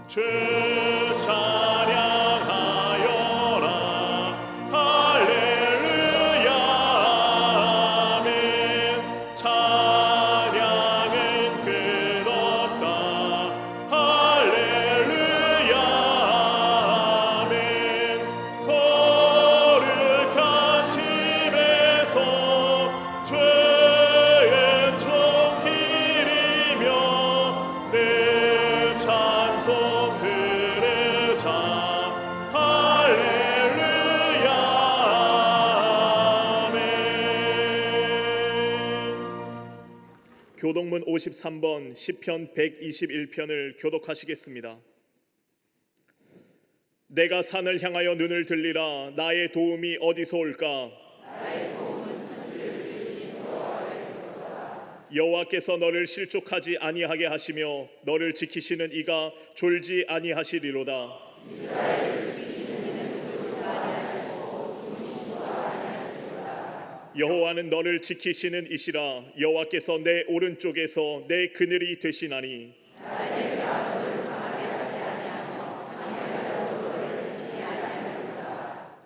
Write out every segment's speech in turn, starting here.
주 찬양하여라. 할렐루야 아멘. 찬양은 끝없다. 할렐루야 아멘. 거룩한 집에서 죄의 총길이며 늘 찬송 부르자. 할렐루야 아멘. 교독문 53번 시편 121편을 교독하시겠습니다. 내가 산을 향하여 눈을 들리라. 나의 도움이 어디서 올까? 여호와께서 너를 실족하지 아니하게 하시며 너를 지키시는 이가 졸지 아니하시리로다. 여호와는 너를 지키시는 이시라. 여호와께서 내 오른쪽에서 내 그늘이 되시나니.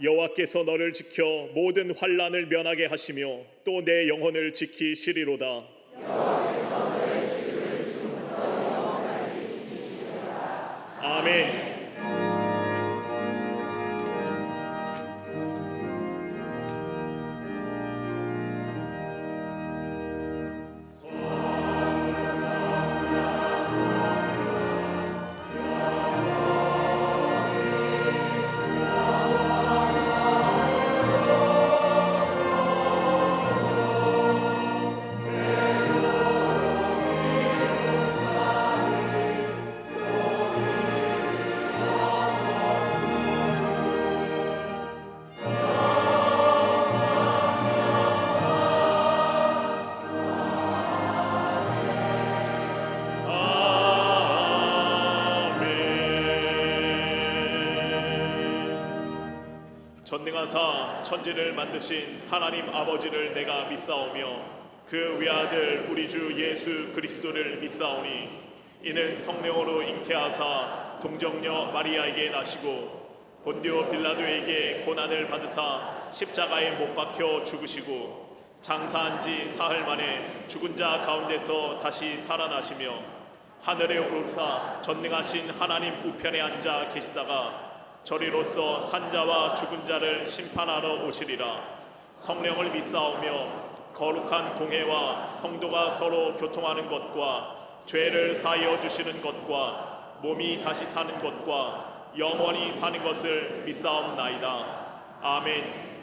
여호와께서 너를 지켜 모든 환난을 면하게 하시며 또 내 영혼을 지키시리로다. 아멘. 전능하사 천지를 만드신 하나님 아버지를 내가 믿사오며 그 외아들 우리 주 예수 그리스도를 믿사오니 이는 성령으로 잉태하사 동정녀 마리아에게 나시고 본디오 빌라도에게 고난을 받으사 십자가에 못 박혀 죽으시고 장사한 지 사흘 만에 죽은 자 가운데서 다시 살아나시며 하늘에 오르사 전능하신 하나님 우편에 앉아 계시다가 저리로서 산자와 죽은 자를 심판하러 오시리라. 성령을 믿사오며 거룩한 공회와 성도가 서로 교통하는 것과 죄를 사하여 주시는 것과 몸이 다시 사는 것과 영원히 사는 것을 믿사옵나이다. 아멘.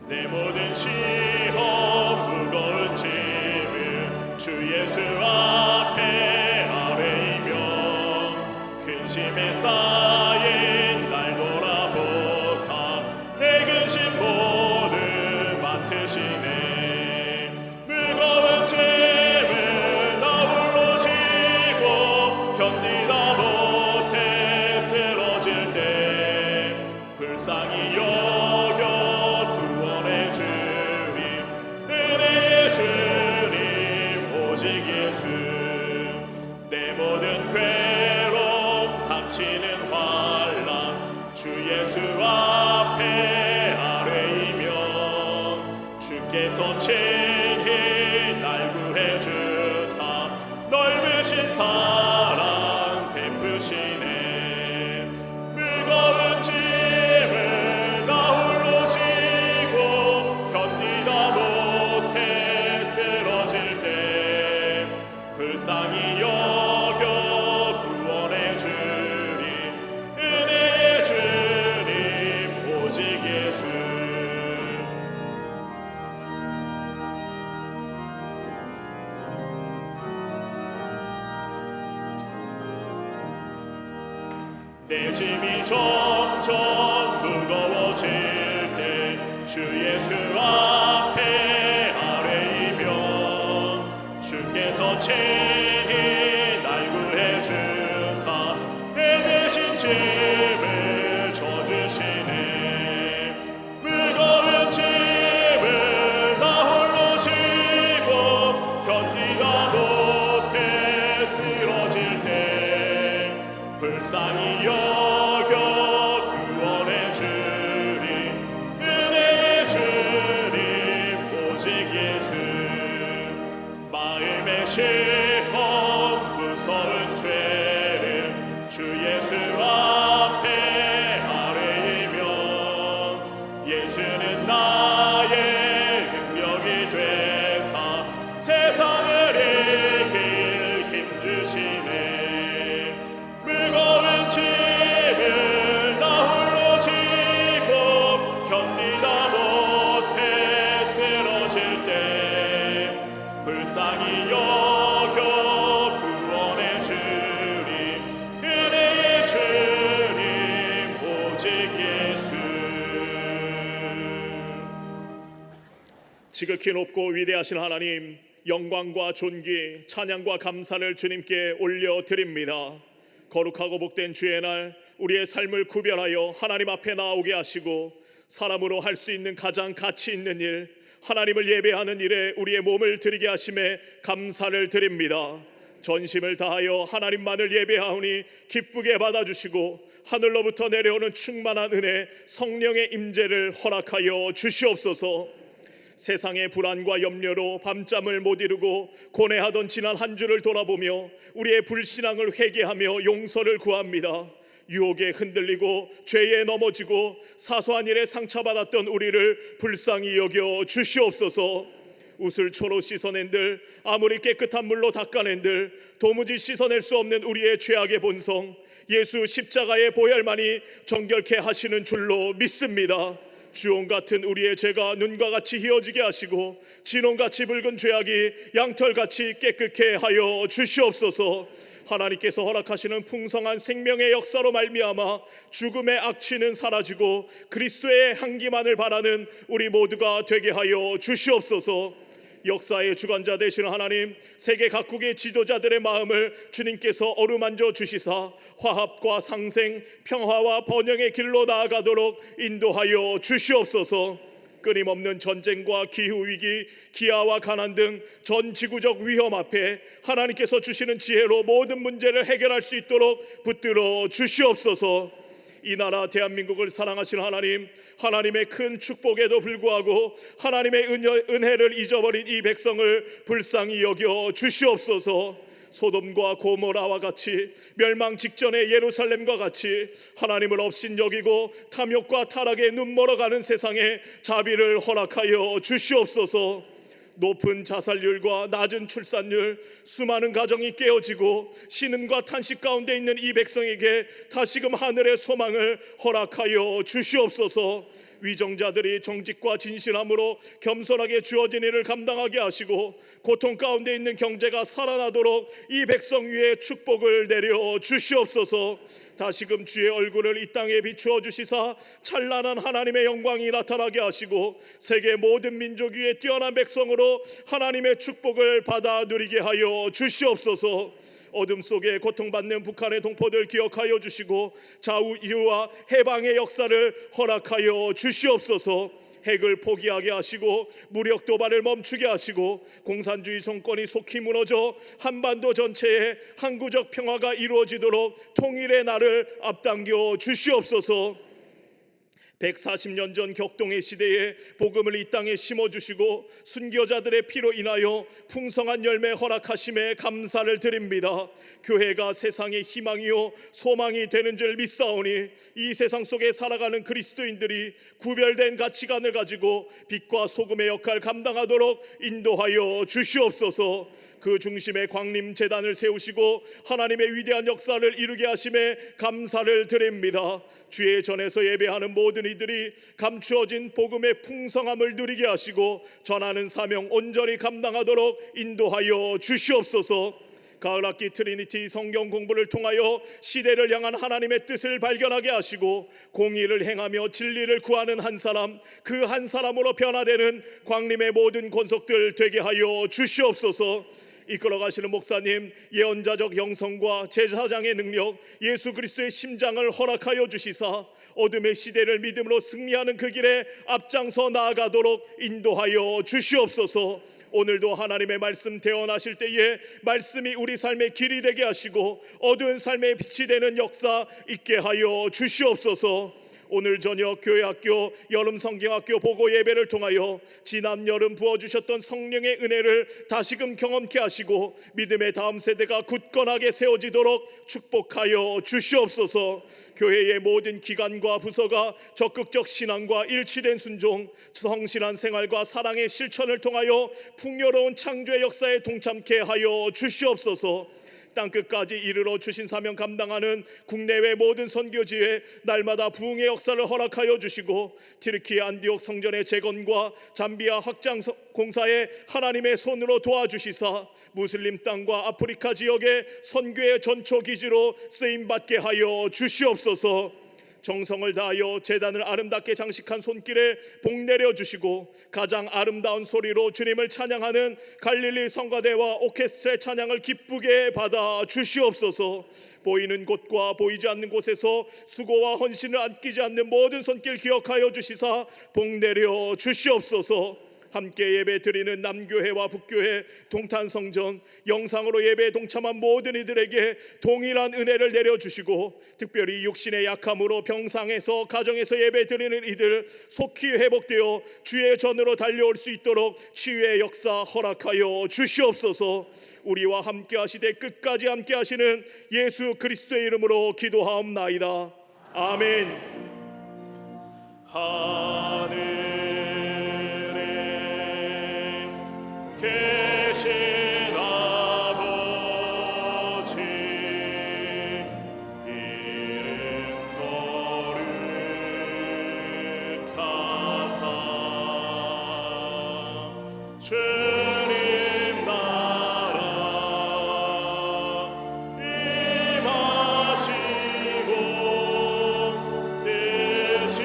내 모든 시험 무거운 짐을 주 예수 앞에 아뢰이며 근심에 쌓인 날 돌아보사 내 근심 모두 맡으시네. 무거운 짐을 나 홀로 지고 견디다 못해 쓰러질 때 불쌍히 여겨 내 모든 괴로움 닥치는 환난 주 예수 앞에 아뢰이면 주께서 친히 날 구해 주사 넓으신 사랑 베푸시네. 무거운 짐을 나 홀로 지고 견디다 못해 쓰러질 때 불쌍히 여겨 구원해 주리. 은혜의 주님 오직 예수. 내 짐이 점점 무거워질 때 주 예수 앞에 아뢰이며 오직 예수. 지극히 높고 위대하신 하나님, 영광과 존귀, 찬양과 감사를 주님께 올려드립니다. 거룩하고 복된 주의 날, 우리의 삶을 구별하여 하나님 앞에 나오게 하시고 사람으로 할 수 있는 가장 가치 있는 일, 하나님을 예배하는 일에 우리의 몸을 드리게 하심에 감사를 드립니다. 전심을 다하여 하나님만을 예배하오니 기쁘게 받아주시고 하늘로부터 내려오는 충만한 은혜, 성령의 임재를 허락하여 주시옵소서. 세상의 불안과 염려로 밤잠을 못 이루고 고뇌하던 지난 한 주를 돌아보며 우리의 불신앙을 회개하며 용서를 구합니다. 유혹에 흔들리고 죄에 넘어지고 사소한 일에 상처받았던 우리를 불쌍히 여겨 주시옵소서. 우슬초로 씻어낸들, 아무리 깨끗한 물로 닦아낸들 도무지 씻어낼 수 없는 우리의 죄악의 본성, 예수 십자가의 보혈만이 정결케 하시는 줄로 믿습니다. 주홍 같은 우리의 죄가 눈과 같이 희어지게 하시고 진홍같이 붉은 죄악이 양털같이 깨끗게 하여 주시옵소서. 하나님께서 허락하시는 풍성한 생명의 역사로 말미암아 죽음의 악취는 사라지고 그리스도의 향기만을 바라는 우리 모두가 되게 하여 주시옵소서. 역사의 주관자 되시는 하나님, 세계 각국의 지도자들의 마음을 주님께서 어루만져 주시사 화합과 상생, 평화와 번영의 길로 나아가도록 인도하여 주시옵소서. 끊임없는 전쟁과 기후위기, 기아와 가난 등 전 지구적 위험 앞에 하나님께서 주시는 지혜로 모든 문제를 해결할 수 있도록 붙들어 주시옵소서. 이 나라 대한민국을 사랑하시는 하나님, 하나님의 큰 축복에도 불구하고 하나님의 은혜를 잊어버린 이 백성을 불쌍히 여겨 주시옵소서. 소돔과 고모라와 같이 멸망 직전의 예루살렘과 같이 하나님을 업신여기고 탐욕과 타락에 눈멀어가는 세상에 자비를 허락하여 주시옵소서. 높은 자살률과 낮은 출산율, 수많은 가정이 깨어지고 신음과 탄식 가운데 있는 이 백성에게 다시금 하늘의 소망을 허락하여 주시옵소서. 위정자들이 정직과 진실함으로 겸손하게 주어진 일을 감당하게 하시고 고통 가운데 있는 경제가 살아나도록 이 백성 위에 축복을 내려 주시옵소서. 다시금 주의 얼굴을 이 땅에 비추어 주시사 찬란한 하나님의 영광이 나타나게 하시고 세계 모든 민족 위에 뛰어난 백성으로 하나님의 축복을 받아 누리게 하여 주시옵소서. 어둠 속에 고통받는 북한의 동포들 기억하여 주시고 좌우 이후와 해방의 역사를 허락하여 주시옵소서. 핵을 포기하게 하시고 무력 도발을 멈추게 하시고 공산주의 정권이 속히 무너져 한반도 전체에 항구적 평화가 이루어지도록 통일의 날을 앞당겨 주시옵소서. 140년 전 격동의 시대에 복음을 이 땅에 심어주시고 순교자들의 피로 인하여 풍성한 열매 허락하심에 감사를 드립니다. 교회가 세상의 희망이요 소망이 되는 줄 믿사오니 이 세상 속에 살아가는 그리스도인들이 구별된 가치관을 가지고 빛과 소금의 역할 감당하도록 인도하여 주시옵소서. 그 중심에 광림재단을 세우시고 하나님의 위대한 역사를 이루게 하심에 감사를 드립니다. 주의 전에서 예배하는 모든 이들이 감추어진 복음의 풍성함을 누리게 하시고 전하는 사명 온전히 감당하도록 인도하여 주시옵소서. 가을학기 트리니티 성경 공부를 통하여 시대를 향한 하나님의 뜻을 발견하게 하시고 공의를 행하며 진리를 구하는 한 사람, 그 한 사람으로 변화되는 광림의 모든 권속들 되게 하여 주시옵소서. 이끌어가시는 목사님, 예언자적 영성과 제사장의 능력, 예수 그리스도의 심장을 허락하여 주시사 어둠의 시대를 믿음으로 승리하는 그 길에 앞장서 나아가도록 인도하여 주시옵소서. 오늘도 하나님의 말씀 대언하실 때에 말씀이 우리 삶의 길이 되게 하시고 어두운 삶의 빛이 되는 역사 있게 하여 주시옵소서. 오늘 저녁 교회학교 여름 성경학교 보고 예배를 통하여 지난 여름 부어주셨던 성령의 은혜를 다시금 경험케 하시고 믿음의 다음 세대가 굳건하게 세워지도록 축복하여 주시옵소서. 교회의 모든 기관과 부서가 적극적 신앙과 일치된 순종, 성실한 생활과 사랑의 실천을 통하여 풍요로운 창조의 역사에 동참케 하여 주시옵소서. 땅끝까지 이르러 주신 사명 감당하는 국내외 모든 선교지에 날마다 부흥의 역사를 허락하여 주시고 튀르키예 안디옥 성전의 재건과 잠비아 확장 공사에 하나님의 손으로 도와주시사 무슬림 땅과 아프리카 지역의 선교의 전초 기지로 쓰임받게 하여 주시옵소서. 정성을 다하여 제단을 아름답게 장식한 손길에 복 내려 주시고 가장 아름다운 소리로 주님을 찬양하는 갈릴리 성가대와 오케스트라의 찬양을 기쁘게 받아 주시옵소서. 보이는 곳과 보이지 않는 곳에서 수고와 헌신을 아끼지 않는 모든 손길 기억하여 주시사 복 내려 주시옵소서. 함께 예배 드리는 남교회와 북교회, 동탄성전, 영상으로 예배에 동참한 모든 이들에게 동일한 은혜를 내려주시고 특별히 육신의 약함으로 병상에서 가정에서 예배 드리는 이들 속히 회복되어 주의 전으로 달려올 수 있도록 치유의 역사 허락하여 주시옵소서. 우리와 함께 하시되 끝까지 함께 하시는 예수 그리스도의 이름으로 기도하옵나이다. 아멘. 하늘 계신 아버지 이름 거룩하사 주님 나라 임하시고 뜻이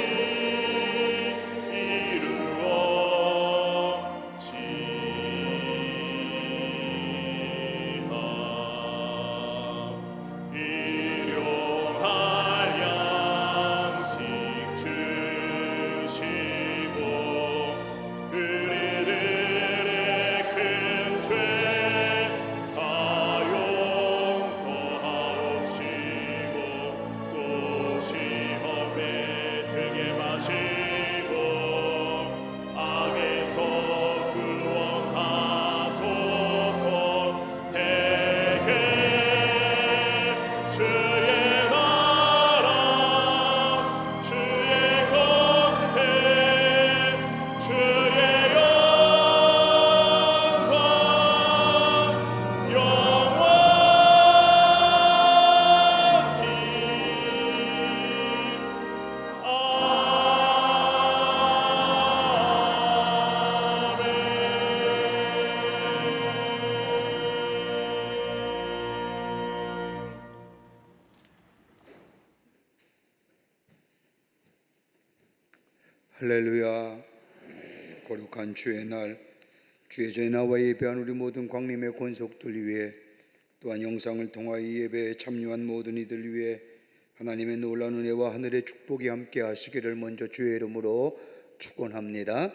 할렐루야. 거룩한 주의 날, 주의 전에 나와 예배한 우리 모든 광림의 권속들 위해 또한 영상을 통하여 이 예배에 참여한 모든 이들 위해 하나님의 놀라운 은혜와 하늘의 축복이 함께 하시기를 먼저 주의 이름으로 축원합니다.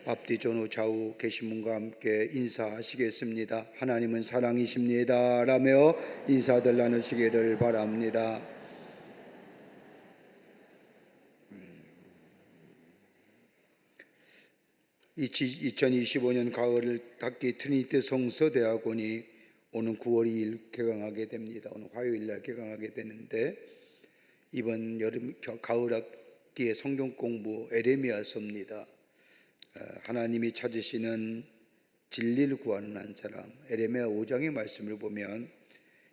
앞뒤 전후 좌우 계신 분과 함께 인사하시겠습니다. 하나님은 사랑이십니다 라며 인사들 나누시기를 바랍니다. 2025년 가을을 닫기 트리니티 성서대학원이 오는 9월 2일 개강하게 됩니다. 오늘 화요일날 개강하게 되는데 이번 여름 가을 학기의 성경 공부 에레미야서입니다. 하나님이 찾으시는 진리를 구하는 한 사람. 에레미야 5장의 말씀을 보면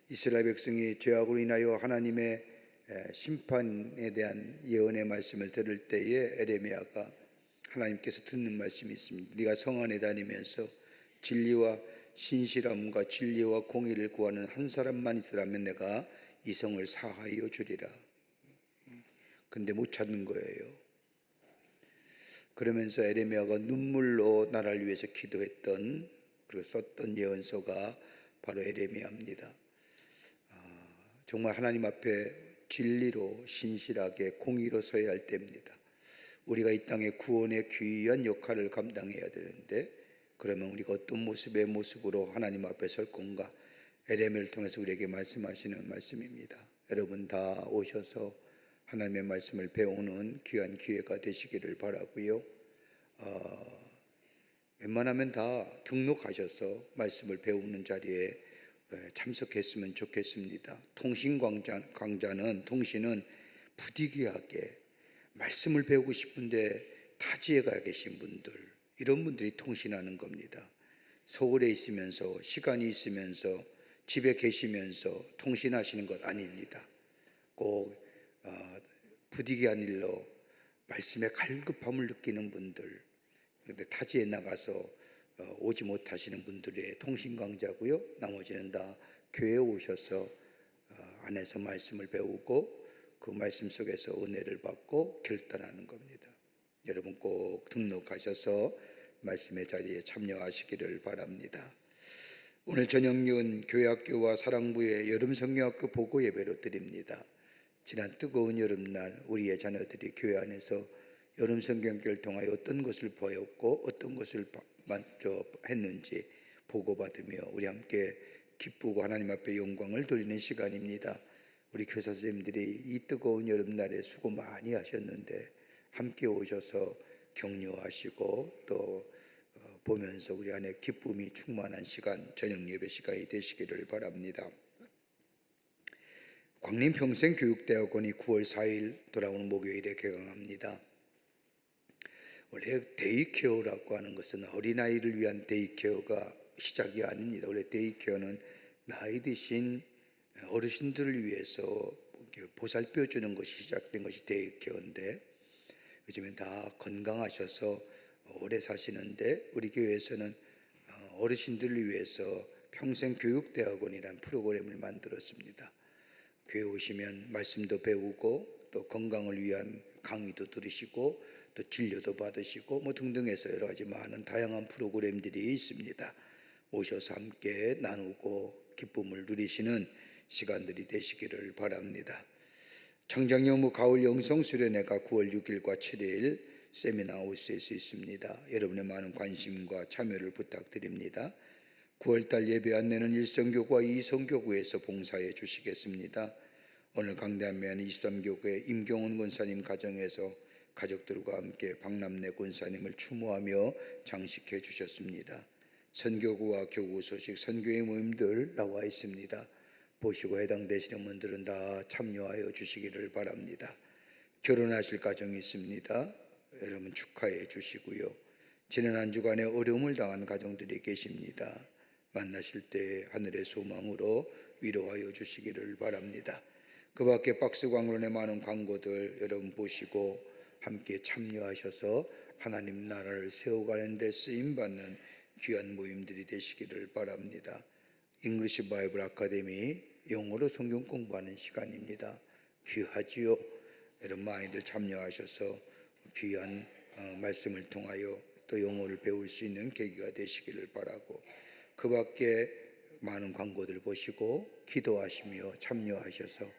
이스라엘 백성이 죄악으로 인하여 하나님의 심판에 대한 예언의 말씀을 들을 때에 에레미야가 하나님께서 듣는 말씀이 있습니다. 네가 성 안에 다니면서 진리와 신실함과 진리와 공의를 구하는 한 사람만 있으라면 내가 이 성을 사하여 주리라. 근데 못 찾는 거예요. 그러면서 에레미야가 눈물로 나라를 위해서 기도했던 그리고 썼던 예언서가 바로 에레미야입니다. 정말 하나님 앞에 진리로 신실하게 공의로 서야 할 때입니다. 우리가 이 땅의 구원의 귀한 역할을 감당해야 되는데 그러면 우리가 어떤 모습의 모습으로 하나님 앞에 설 건가? 에레미야를 통해서 우리에게 말씀하시는 말씀입니다. 여러분 다 오셔서 하나님의 말씀을 배우는 귀한 기회가 되시기를 바라고요. 웬만하면 다 등록하셔서 말씀을 배우는 자리에 참석했으면 좋겠습니다. 통신는 부득이하게 말씀을 배우고 싶은데 타지에 가 계신 분들, 이런 분들이 통신하는 겁니다. 서울에 있으면서 시간이 있으면서 집에 계시면서 통신하시는 것 아닙니다. 꼭 부득이한 일로 말씀의 갈급함을 느끼는 분들, 그런데 타지에 나가서 오지 못하시는 분들의 통신강좌고요. 나머지는 다 교회에 오셔서 안에서 말씀을 배우고 그 말씀 속에서 은혜를 받고 결단하는 겁니다. 여러분 꼭 등록하셔서 말씀의 자리에 참여하시기를 바랍니다. 오늘 저녁은 교회학교와 사랑부의 여름성경학교 보고 예배로 드립니다. 지난 뜨거운 여름날 우리의 자녀들이 교회 안에서 여름성경학교를 통하여 어떤 것을 보였고 어떤 것을 했는지 보고받으며 우리 함께 기쁘고 하나님 앞에 영광을 돌리는 시간입니다. 우리 교사 선생님들이 이 뜨거운 여름날에 수고 많이 하셨는데 함께 오셔서 격려하시고 또 보면서 우리 안에 기쁨이 충만한 시간, 저녁 예배 시간이 되시기를 바랍니다. 광림평생교육대학원이 9월 4일 돌아오는 목요일에 개강합니다. 원래 데이케어라고 하는 것은 어린아이를 위한 데이케어가 시작이 아닙니다. 원래 데이케어는 나이 드신 어르신들을 위해서 보살펴 주는 것이 시작된 것이 데이케어인데 요즘엔 다 건강하셔서 오래 사시는데 우리 교회에서는 어르신들을 위해서 평생교육대학원이라는 프로그램을 만들었습니다. 교회 오시면 말씀도 배우고 또 건강을 위한 강의도 들으시고 또 진료도 받으시고 뭐 등등해서 여러 가지 많은 다양한 프로그램들이 있습니다. 오셔서 함께 나누고 기쁨을 누리시는 시간들이 되시기를 바랍니다. 청장여무 가을 영성 수련회가 9월 6일과 7일 세미나 하우스에서 있습니다. 여러분의 많은 관심과 참여를 부탁드립니다. 9월달 예배 안내는 일성교구와 이성교구에서 봉사해 주시겠습니다. 오늘 강대한매한 23교구의 임경훈 권사님 가정에서 가족들과 함께 박남래 권사님을 추모하며 장식해 주셨습니다. 선교구와 교구 소식 선교회 모임들 나와 있습니다. 보시고 해당되시는 분들은 다 참여하여 주시기를 바랍니다. 결혼하실 가정이 있습니다. 여러분 축하해 주시고요. 지난 한 주간에 어려움을 당한 가정들이 계십니다. 만나실 때 하늘의 소망으로 위로하여 주시기를 바랍니다. 그 밖에 박스광론의 많은 광고들 여러분 보시고 함께 참여하셔서 하나님 나라를 세워가는 데 쓰임받는 귀한 모임들이 되시기를 바랍니다. 잉글리시 바이블 아카데미 영어로 성경 공부하는 시간입니다. 귀하지요. 여러분 아이들 참여하셔서 귀한 말씀을 통하여 또 영어를 배울 수 있는 계기가 되시기를 바라고 그 밖에 많은 광고들 보시고 기도하시며 참여하셔서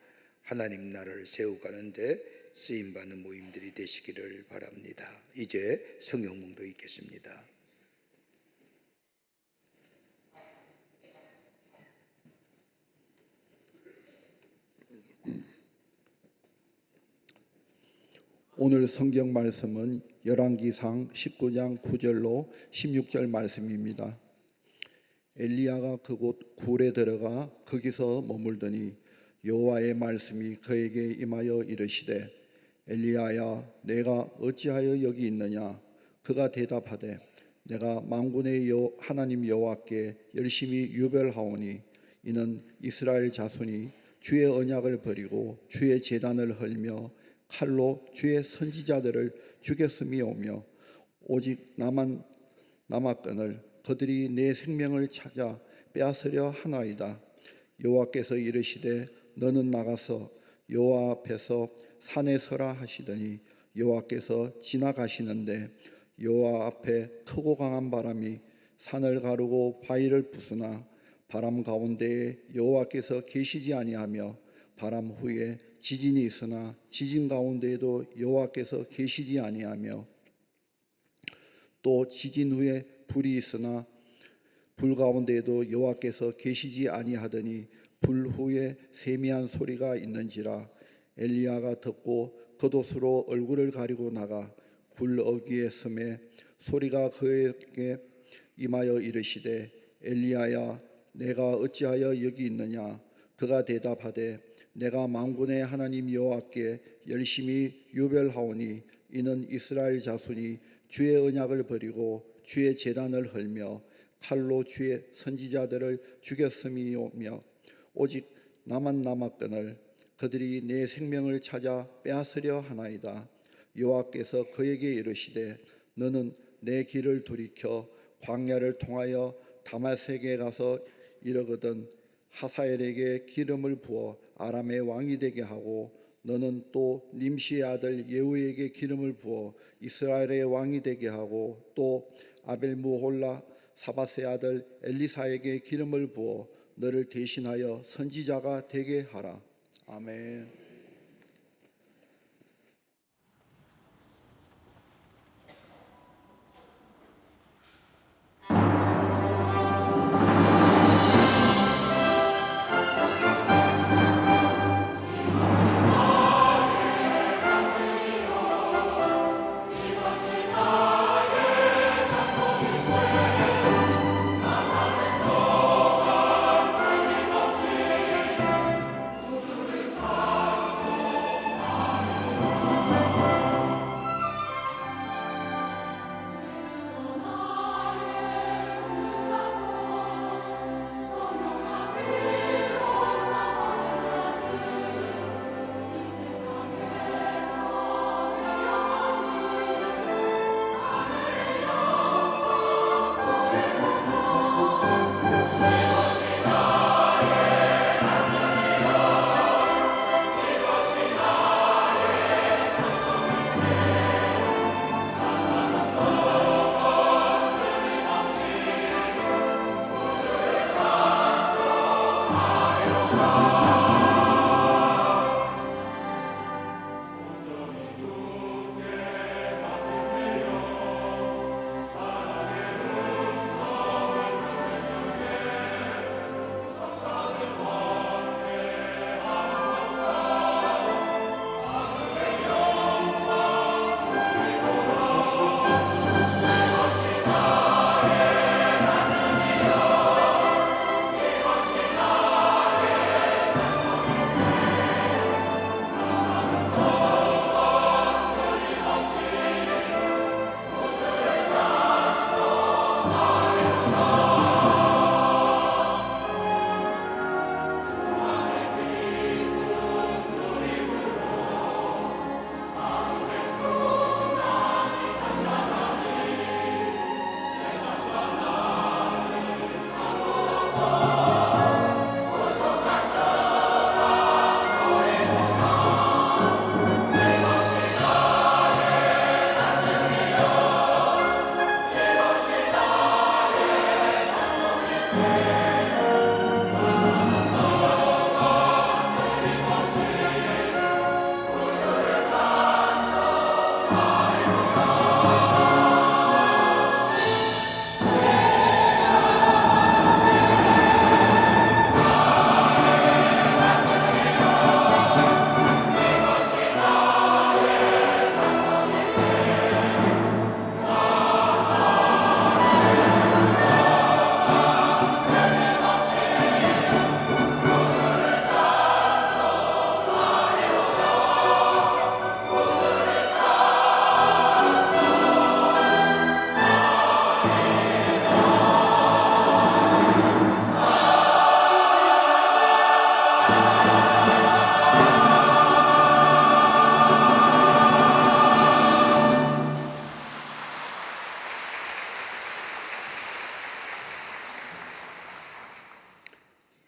하나님 나라를 세워가는데 쓰임받는 모임들이 되시기를 바랍니다. 이제 성경봉도 읽겠습니다. 오늘 성경 말씀은 열왕기상 19장 9절로 16절 말씀입니다. 엘리야가 그곳 굴에 들어가 거기서 머물더니 여호와의 말씀이 그에게 임하여 이르시되 엘리야야 내가 어찌하여 여기 있느냐. 그가 대답하되 내가 만군의 하나님 여호와께 열심히 유별하오니 이는 이스라엘 자손이 주의 언약을 버리고 주의 제단을 헐며 칼로 주의 선지자들을 죽였음이오며 오직 나만 남았거늘 그들이 내 생명을 찾아 빼앗으려 하나이다. 여호와께서 이르시되 너는 나가서 여호와 앞에서 산에 서라 하시더니 여호와께서 지나가시는데 여호와 앞에 크고 강한 바람이 산을 가르고 바위를 부수나 바람 가운데에 여호와께서 계시지 아니하며 바람 후에 지진이 있으나 지진 가운데에도 여호와께서 계시지 아니하며 또 지진 후에 불이 있으나 불 가운데에도 여호와께서 계시지 아니하더니 불 후에 세미한 소리가 있는지라. 엘리야가 듣고 겉옷으로 얼굴을 가리고 나가 굴 어귀에 섬에 소리가 그에게 임하여 이르시되 엘리야야 내가 어찌하여 여기 있느냐. 그가 대답하되 내가 만군의 하나님 여호와께 열심히 유별하오니 이는 이스라엘 자손이 주의 언약을 버리고 주의 제단을 헐며 칼로 주의 선지자들을 죽였음이오며 오직 나만 남았거늘 그들이 내 생명을 찾아 빼앗으려 하나이다. 여호와께서 그에게 이르시되 너는 내 길을 돌이켜 광야를 통하여 다마섹에 가서 이르거든 하사엘에게 기름을 부어 아람의 왕이 되게 하고 너는 또 nim시의 아들 예후에게 기름을 부어 이스라엘의 왕이 되게 하고 또 아벨 무홀라 사밧의 아들 엘리사에게 기름을 부어 너를 대신하여 선지자가 되게 하라. 아멘.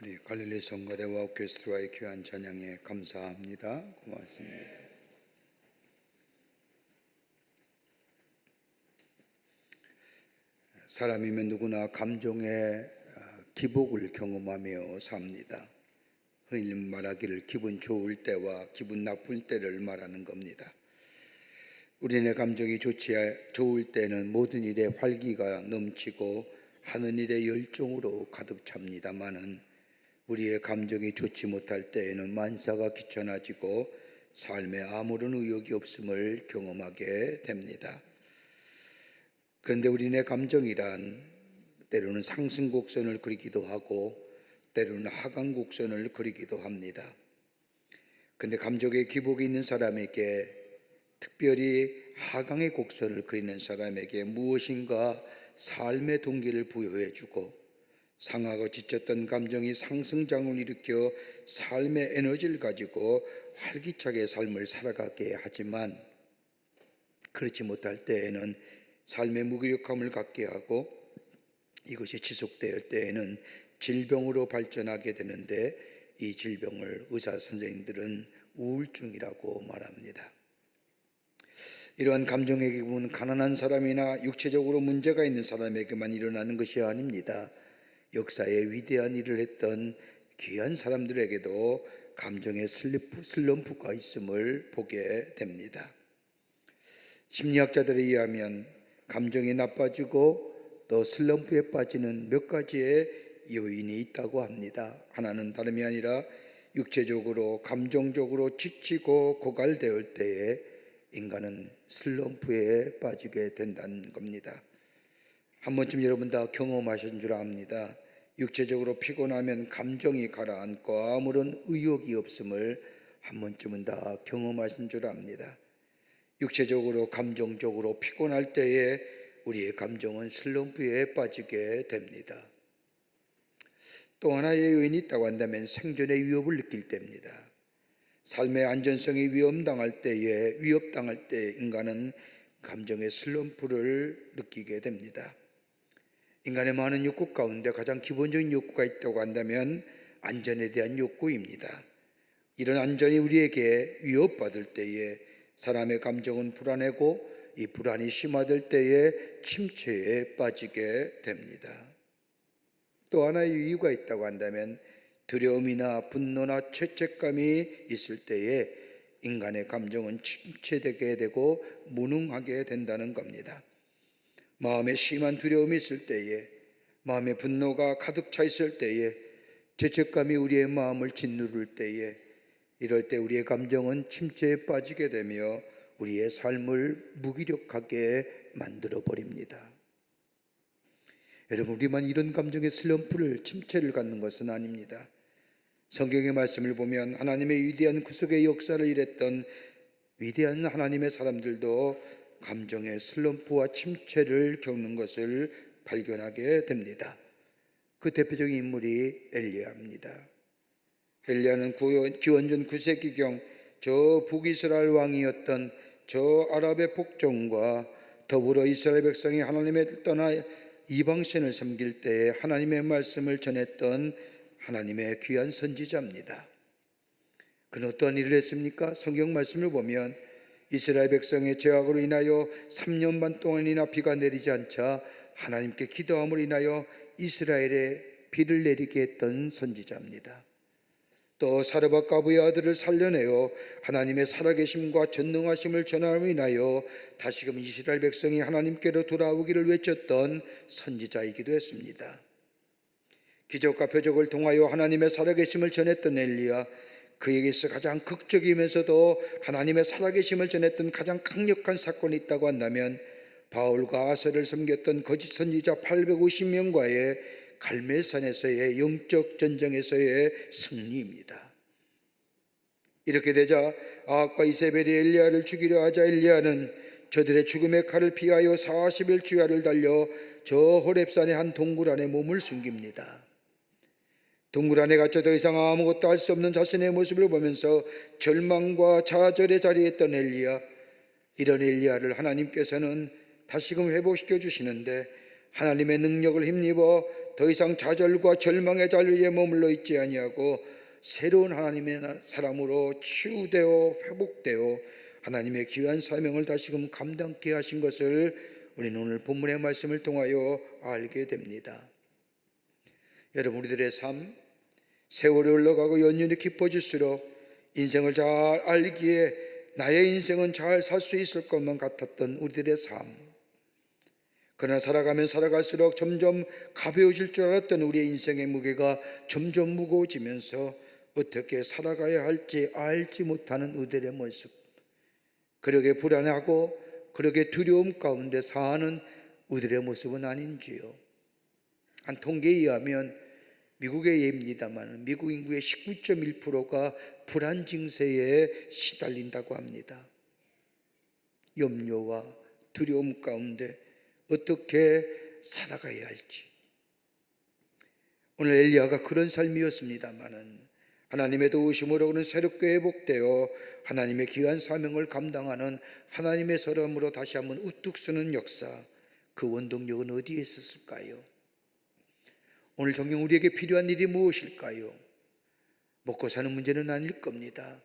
우리 갈릴리 성가대와 오케스트라의 귀한 찬양에 감사합니다. 고맙습니다. 사람이면 누구나 감정의 기복을 경험하며 삽니다. 흔히 말하기를 기분 좋을 때와 기분 나쁠 때를 말하는 겁니다. 우리네 감정이 좋을 때는 모든 일에 활기가 넘치고 하는 일에 열정으로 가득 찹니다마는 우리의 감정이 좋지 못할 때에는 만사가 귀찮아지고 삶에 아무런 의욕이 없음을 경험하게 됩니다. 그런데 우리네 감정이란 때로는 상승곡선을 그리기도 하고 때로는 하강곡선을 그리기도 합니다. 그런데 감정의 기복이 있는 사람에게, 특별히 하강의 곡선을 그리는 사람에게 무엇인가 삶의 동기를 부여해주고 상하고 지쳤던 감정이 상승장을 일으켜 삶의 에너지를 가지고 활기차게 삶을 살아가게 하지만, 그렇지 못할 때에는 삶의 무기력함을 갖게 하고 이것이 지속될 때에는 질병으로 발전하게 되는데, 이 질병을 의사 선생님들은 우울증이라고 말합니다. 이러한 감정의 기분은 가난한 사람이나 육체적으로 문제가 있는 사람에게만 일어나는 것이 아닙니다. 역사에 위대한 일을 했던 귀한 사람들에게도 감정의 슬럼프가 있음을 보게 됩니다. 심리학자들에 의하면 감정이 나빠지고 또 슬럼프에 빠지는 몇 가지의 요인이 있다고 합니다. 하나는 다름이 아니라 육체적으로 감정적으로 지치고 고갈되을 때에 인간은 슬럼프에 빠지게 된다는 겁니다. 한 번쯤 여러분 다 경험하신 줄 압니다. 육체적으로 피곤하면 감정이 가라앉고 아무런 의욕이 없음을 한 번쯤은 다 경험하신 줄 압니다. 육체적으로 감정적으로 피곤할 때에 우리의 감정은 슬럼프에 빠지게 됩니다. 또 하나의 요인이 있다고 한다면 생존의 위협을 느낄 때입니다. 삶의 안전성이 위협당할 때 인간은 감정의 슬럼프를 느끼게 됩니다. 인간의 많은 욕구 가운데 가장 기본적인 욕구가 있다고 한다면 안전에 대한 욕구입니다. 이런 안전이 우리에게 위협받을 때에 사람의 감정은 불안하고 이 불안이 심화될 때에 침체에 빠지게 됩니다. 또 하나의 이유가 있다고 한다면 두려움이나 분노나 죄책감이 있을 때에 인간의 감정은 침체되게 되고 무능하게 된다는 겁니다. 마음에 심한 두려움이 있을 때에, 마음에 분노가 가득 차 있을 때에, 죄책감이 우리의 마음을 짓누를 때에, 이럴 때 우리의 감정은 침체에 빠지게 되며 우리의 삶을 무기력하게 만들어 버립니다. 여러분, 우리만 이런 감정의 슬럼프를, 침체를 갖는 것은 아닙니다. 성경의 말씀을 보면 하나님의 위대한 구속의 역사를 일했던 위대한 하나님의 사람들도 감정의 슬럼프와 침체를 겪는 것을 발견하게 됩니다. 그 대표적인 인물이 엘리야입니다. 엘리야는 기원전 9세기경 저 북이스라엘 왕이었던 저 아랍의 복종과 더불어 이스라엘 백성이 하나님을 떠나 이방신을 섬길 때에 하나님의 말씀을 전했던 하나님의 귀한 선지자입니다. 그는 어떠한 일을 했습니까? 성경 말씀을 보면 이스라엘 백성의 죄악으로 인하여 3년 반 동안이나 비가 내리지 않자 하나님께 기도함으로 인하여 이스라엘에 비를 내리게 했던 선지자입니다. 또 사르밧 가부의 아들을 살려내어 하나님의 살아계심과 전능하심을 전함으로 인하여 다시금 이스라엘 백성이 하나님께로 돌아오기를 외쳤던 선지자이기도 했습니다. 기적과 표적을 통하여 하나님의 살아계심을 전했던 엘리야, 그에게서 가장 극적이면서도 하나님의 살아계심을 전했던 가장 강력한 사건이 있다고 한다면 바울과 아세를 섬겼던 거짓 선지자 850명과의 갈멜산에서의 영적 전쟁에서의 승리입니다. 이렇게 되자 아합과 이세벨이 엘리야를 죽이려 하자 엘리야는 저들의 죽음의 칼을 피하여 40일 주야를 달려 저 호렙산의 한 동굴 안에 몸을 숨깁니다. 동굴 안에 갇혀 더 이상 아무것도 할 수 없는 자신의 모습을 보면서 절망과 좌절의 자리에 있던 엘리야, 이런 엘리야를 하나님께서는 다시금 회복시켜 주시는데 하나님의 능력을 힘입어 더 이상 좌절과 절망의 자리에 머물러 있지 아니하고 새로운 하나님의 사람으로 치유되어 회복되어 하나님의 귀한 사명을 다시금 감당케 하신 것을 우리는 오늘 본문의 말씀을 통하여 알게 됩니다. 여러분, 우리들의 삶, 세월이 흘러가고 연륜이 깊어질수록 인생을 잘 알기에 나의 인생은 잘 살 수 있을 것만 같았던 우리들의 삶, 그러나 살아가면 살아갈수록 점점 가벼워질 줄 알았던 우리의 인생의 무게가 점점 무거워지면서 어떻게 살아가야 할지 알지 못하는 우리들의 모습, 그러게 불안하고 그러게 두려움 가운데 사는 우리들의 모습은 아닌지요. 한 통계에 의하면 미국의 예입니다만 미국 인구의 19.1%가 불안 증세에 시달린다고 합니다. 염려와 두려움 가운데 어떻게 살아가야 할지. 오늘 엘리야가 그런 삶이었습니다마는 하나님의 도우심으로 그는 새롭게 회복되어 하나님의 귀한 사명을 감당하는 하나님의 사람으로 다시 한번 우뚝 서는 역사, 그 원동력은 어디에 있었을까요? 오늘 정녕 우리에게 필요한 일이 무엇일까요? 먹고 사는 문제는 아닐 겁니다.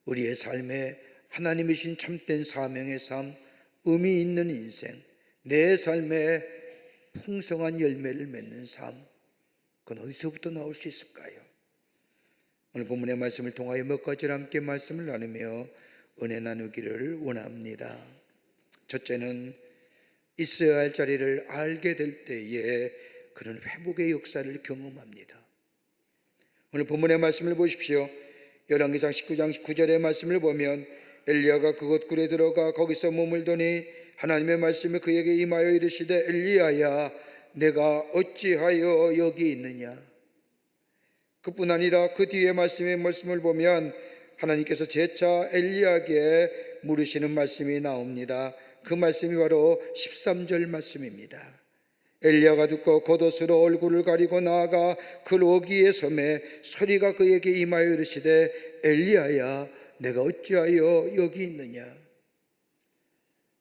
우리의 삶에 하나님이신 참된 사명의 삶, 의미 있는 인생, 내 삶에 풍성한 열매를 맺는 삶, 그건 어디서부터 나올 수 있을까요? 오늘 본문의 말씀을 통하여 몇 가지를 함께 말씀을 나누며 은혜 나누기를 원합니다. 첫째는 있어야 할 자리를 알게 될 때에 그런 회복의 역사를 경험합니다. 오늘 본문의 말씀을 보십시오. 열왕기상 19장 19절의 말씀을 보면 엘리야가 그곳 굴에 들어가 거기서 머물더니 하나님의 말씀이 그에게 임하여 이르시되 엘리야야 내가 어찌하여 여기 있느냐. 그뿐 아니라 그 뒤에 말씀을 보면 하나님께서 재차 엘리야에게 물으시는 말씀이 나옵니다. 그 말씀이 바로 13절 말씀입니다. 엘리야가 듣고 겉옷으로 얼굴을 가리고 나아가 그 로기에 섬에 소리가 그에게 임하여 이르시되 엘리야야 내가 어찌하여 여기 있느냐.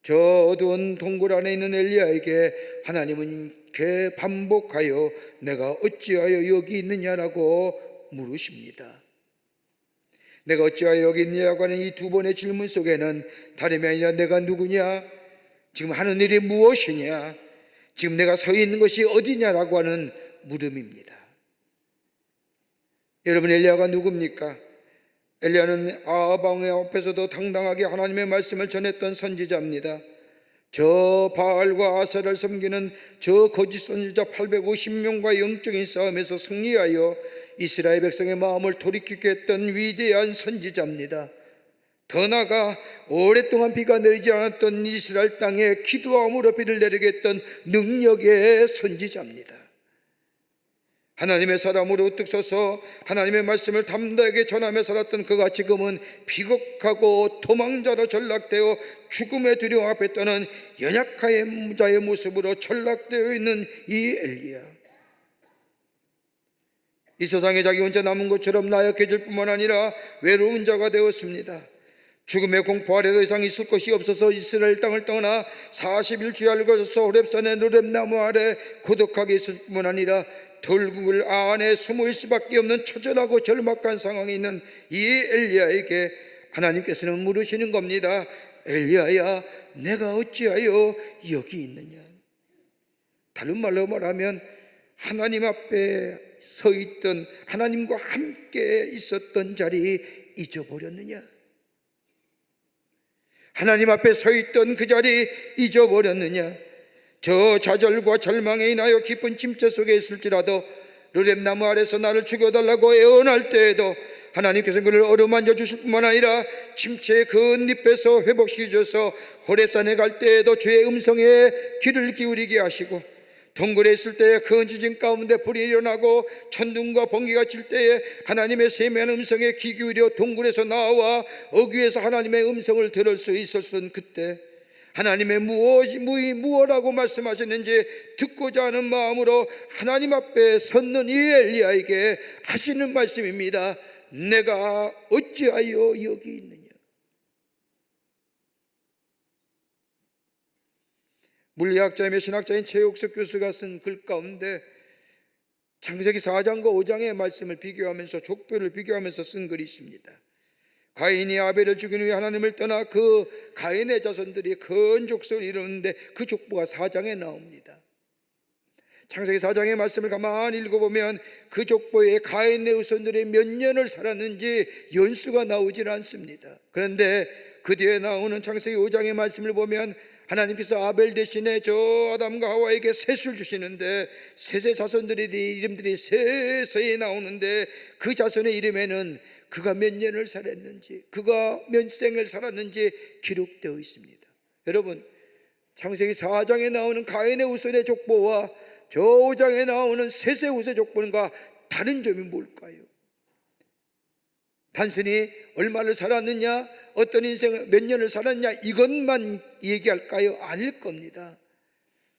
저 어두운 동굴 안에 있는 엘리야에게 하나님은 반복하여 내가 어찌하여 여기 있느냐라고 물으십니다. 내가 어찌하여 여기 있느냐고 하는 이 두 번의 질문 속에는 다름이 아니라 내가 누구냐, 지금 하는 일이 무엇이냐, 지금 내가 서 있는 것이 어디냐라고 하는 물음입니다. 여러분, 엘리야가 누굽니까? 엘리야는 아합 왕의 앞에서도 당당하게 하나님의 말씀을 전했던 선지자입니다. 저 바알과 아세라를 섬기는 저 거짓 선지자 850명과 영적인 싸움에서 승리하여 이스라엘 백성의 마음을 돌이키게 했던 위대한 선지자입니다. 더 나아가 오랫동안 비가 내리지 않았던 이스라엘 땅에 기도함으로 비를 내리게 했던 능력의 선지자입니다. 하나님의 사람으로 우뚝 서서 하나님의 말씀을 담대하게 전하며 살았던 그가 지금은 비극하고 도망자로 전락되어 죽음의 두려움 앞에 떠는 연약한 자의 모습으로 전락되어 있는 이 엘리야. 이 세상에 자기 혼자 남은 것처럼 나약해질 뿐만 아니라 외로운 자가 되었습니다. 죽음의 공포 아래 더 이상 있을 것이 없어서 이스라엘 땅을 떠나 40일주야를 걸어서 호렙산의 누렘나무 아래 고독하게 있을 뿐만 아니라 돌굴 안에 숨을 수밖에 없는 처절하고 절박한 상황에 있는 이 엘리야에게 하나님께서는 물으시는 겁니다. 엘리야야 내가 어찌하여 여기 있느냐. 다른 말로 말하면 하나님 앞에 서 있던, 하나님과 함께 있었던 자리 잊어버렸느냐. 하나님 앞에 서 있던 그 자리 잊어버렸느냐. 저 좌절과 절망에 인하여 깊은 침체 속에 있을지라도 르렘나무 아래서 나를 죽여달라고 애원할 때에도 하나님께서 그를 어루만져 주실 뿐만 아니라 침체의 그 잎에서 회복시켜 주셔서 호렙산에 갈 때에도 주의 음성에 귀를 기울이게 하시고, 동굴에 있을 때에 큰 지진 가운데 불이 일어나고 천둥과 번개가 칠 때에 하나님의 세미한 음성에 귀 기울여 동굴에서 나와 어귀에서 하나님의 음성을 들을 수 있었던 그때 하나님의 무엇이라고 말씀하셨는지 듣고자 하는 마음으로 하나님 앞에 섰는 이 엘리야에게 하시는 말씀입니다. 내가 어찌하여 여기 있느냐. 물리학자이며 신학자인 최옥석 교수가 쓴 글 가운데 창세기 4장과 5장의 말씀을 비교하면서, 족보를 비교하면서 쓴 글이 있습니다. 가인이 아벨을 죽인 후에 하나님을 떠나 그 가인의 자손들이 큰 족속을 이루는데 그 족보가 4장에 나옵니다. 창세기 4장의 말씀을 가만히 읽어보면 그 족보에 가인의 후손들이 몇 년을 살았는지 연수가 나오질 않습니다. 그런데 그 뒤에 나오는 창세기 5장의 말씀을 보면 하나님께서 아벨 대신에 저 아담과 하와에게 셋을 주시는데 셋의 자손들의 이름들이 세세히 나오는데 그 자손의 이름에는 그가 몇 년을 살았는지, 그가 몇 생을 살았는지 기록되어 있습니다. 여러분, 창세기 4장에 나오는 가인의 후손의 족보와 저 5장에 나오는 셋의 후손의 족보가 다른 점이 뭘까요? 단순히 얼마를 살았느냐, 어떤 인생을 몇 년을 살았냐, 이것만 얘기할까요? 아닐 겁니다.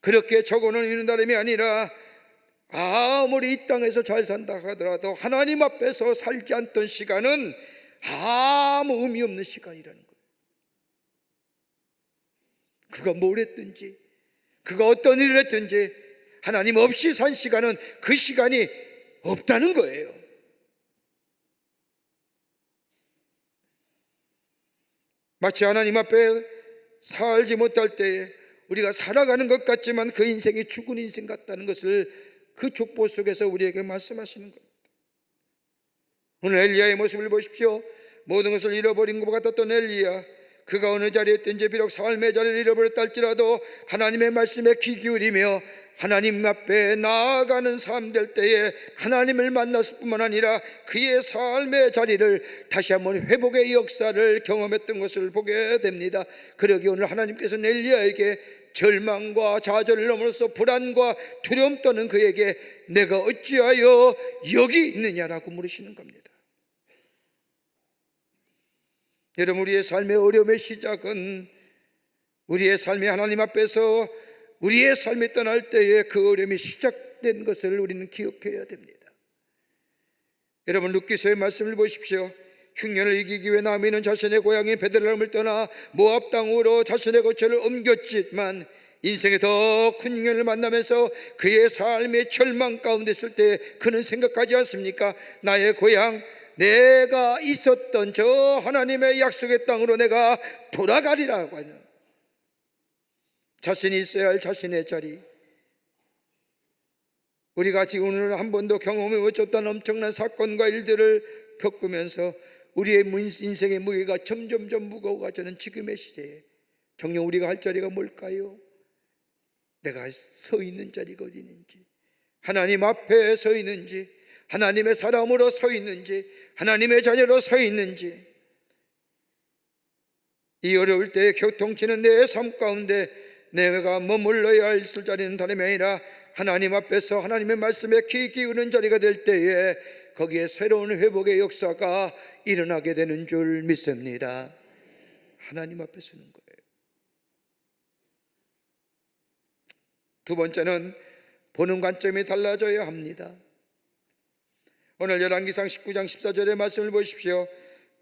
그렇게 적어놓은 이런 다름이 아니라 아무리 이 땅에서 잘 산다 하더라도 하나님 앞에서 살지 않던 시간은 아무 의미 없는 시간이라는 거예요. 그가 뭘 했든지, 그가 어떤 일을 했든지 하나님 없이 산 시간은 그 시간이 없다는 거예요. 마치 하나님 앞에 살지 못할 때에 우리가 살아가는 것 같지만 그 인생이 죽은 인생 같다는 것을 그 족보 속에서 우리에게 말씀하시는 겁니다. 오늘 엘리야의 모습을 보십시오. 모든 것을 잃어버린 것 같았던 엘리야, 그가 어느 자리에 있든지 비록 삶의 자리를 잃어버렸다 할지라도 하나님의 말씀에 귀 기울이며 하나님 앞에 나아가는 삶 될 때에 하나님을 만났을 뿐만 아니라 그의 삶의 자리를 다시 한번 회복의 역사를 경험했던 것을 보게 됩니다. 그러기에 오늘 하나님께서는 엘리야에게 절망과 좌절을 넘어서 불안과 두려움 떠는 그에게 내가 어찌하여 여기 있느냐라고 물으시는 겁니다. 여러분, 우리의 삶의 어려움의 시작은 우리의 삶이 하나님 앞에서 우리의 삶이 떠날 때에 그 어려움이 시작된 것을 우리는 기억해야 됩니다. 여러분, 룻기서의 말씀을 보십시오. 흉년을 이기기 위해 나미는 자신의 고향인 베들레헴을 떠나 모압 땅으로 자신의 거처를 옮겼지만 인생의 더 큰 흉년을 만나면서 그의 삶의 절망 가운데 있을 때 그는 생각하지 않습니까? 나의 고향, 내가 있었던 저 하나님의 약속의 땅으로 내가 돌아가리라고 하는, 자신이 있어야 할 자신의 자리, 우리가 지금 오늘 한 번도 경험해 보셨던 엄청난 사건과 일들을 겪으면서 우리의 인생의 무게가 점점점 무거워가지는 지금의 시대에 정녕 우리가 할 자리가 뭘까요? 내가 서 있는 자리가 어디 있는지, 하나님 앞에 서 있는지, 하나님의 사람으로 서 있는지, 하나님의 자녀로 서 있는지. 이 어려울 때 교통치는 내 삶 가운데 내가 머물러야 할 자리는 다름이 아니라 하나님 앞에서 하나님의 말씀에 귀 기울이는 자리가 될 때에 거기에 새로운 회복의 역사가 일어나게 되는 줄 믿습니다. 하나님 앞에 서는 거예요. 두 번째는 보는 관점이 달라져야 합니다. 오늘 열왕기상 19장 14절의 말씀을 보십시오.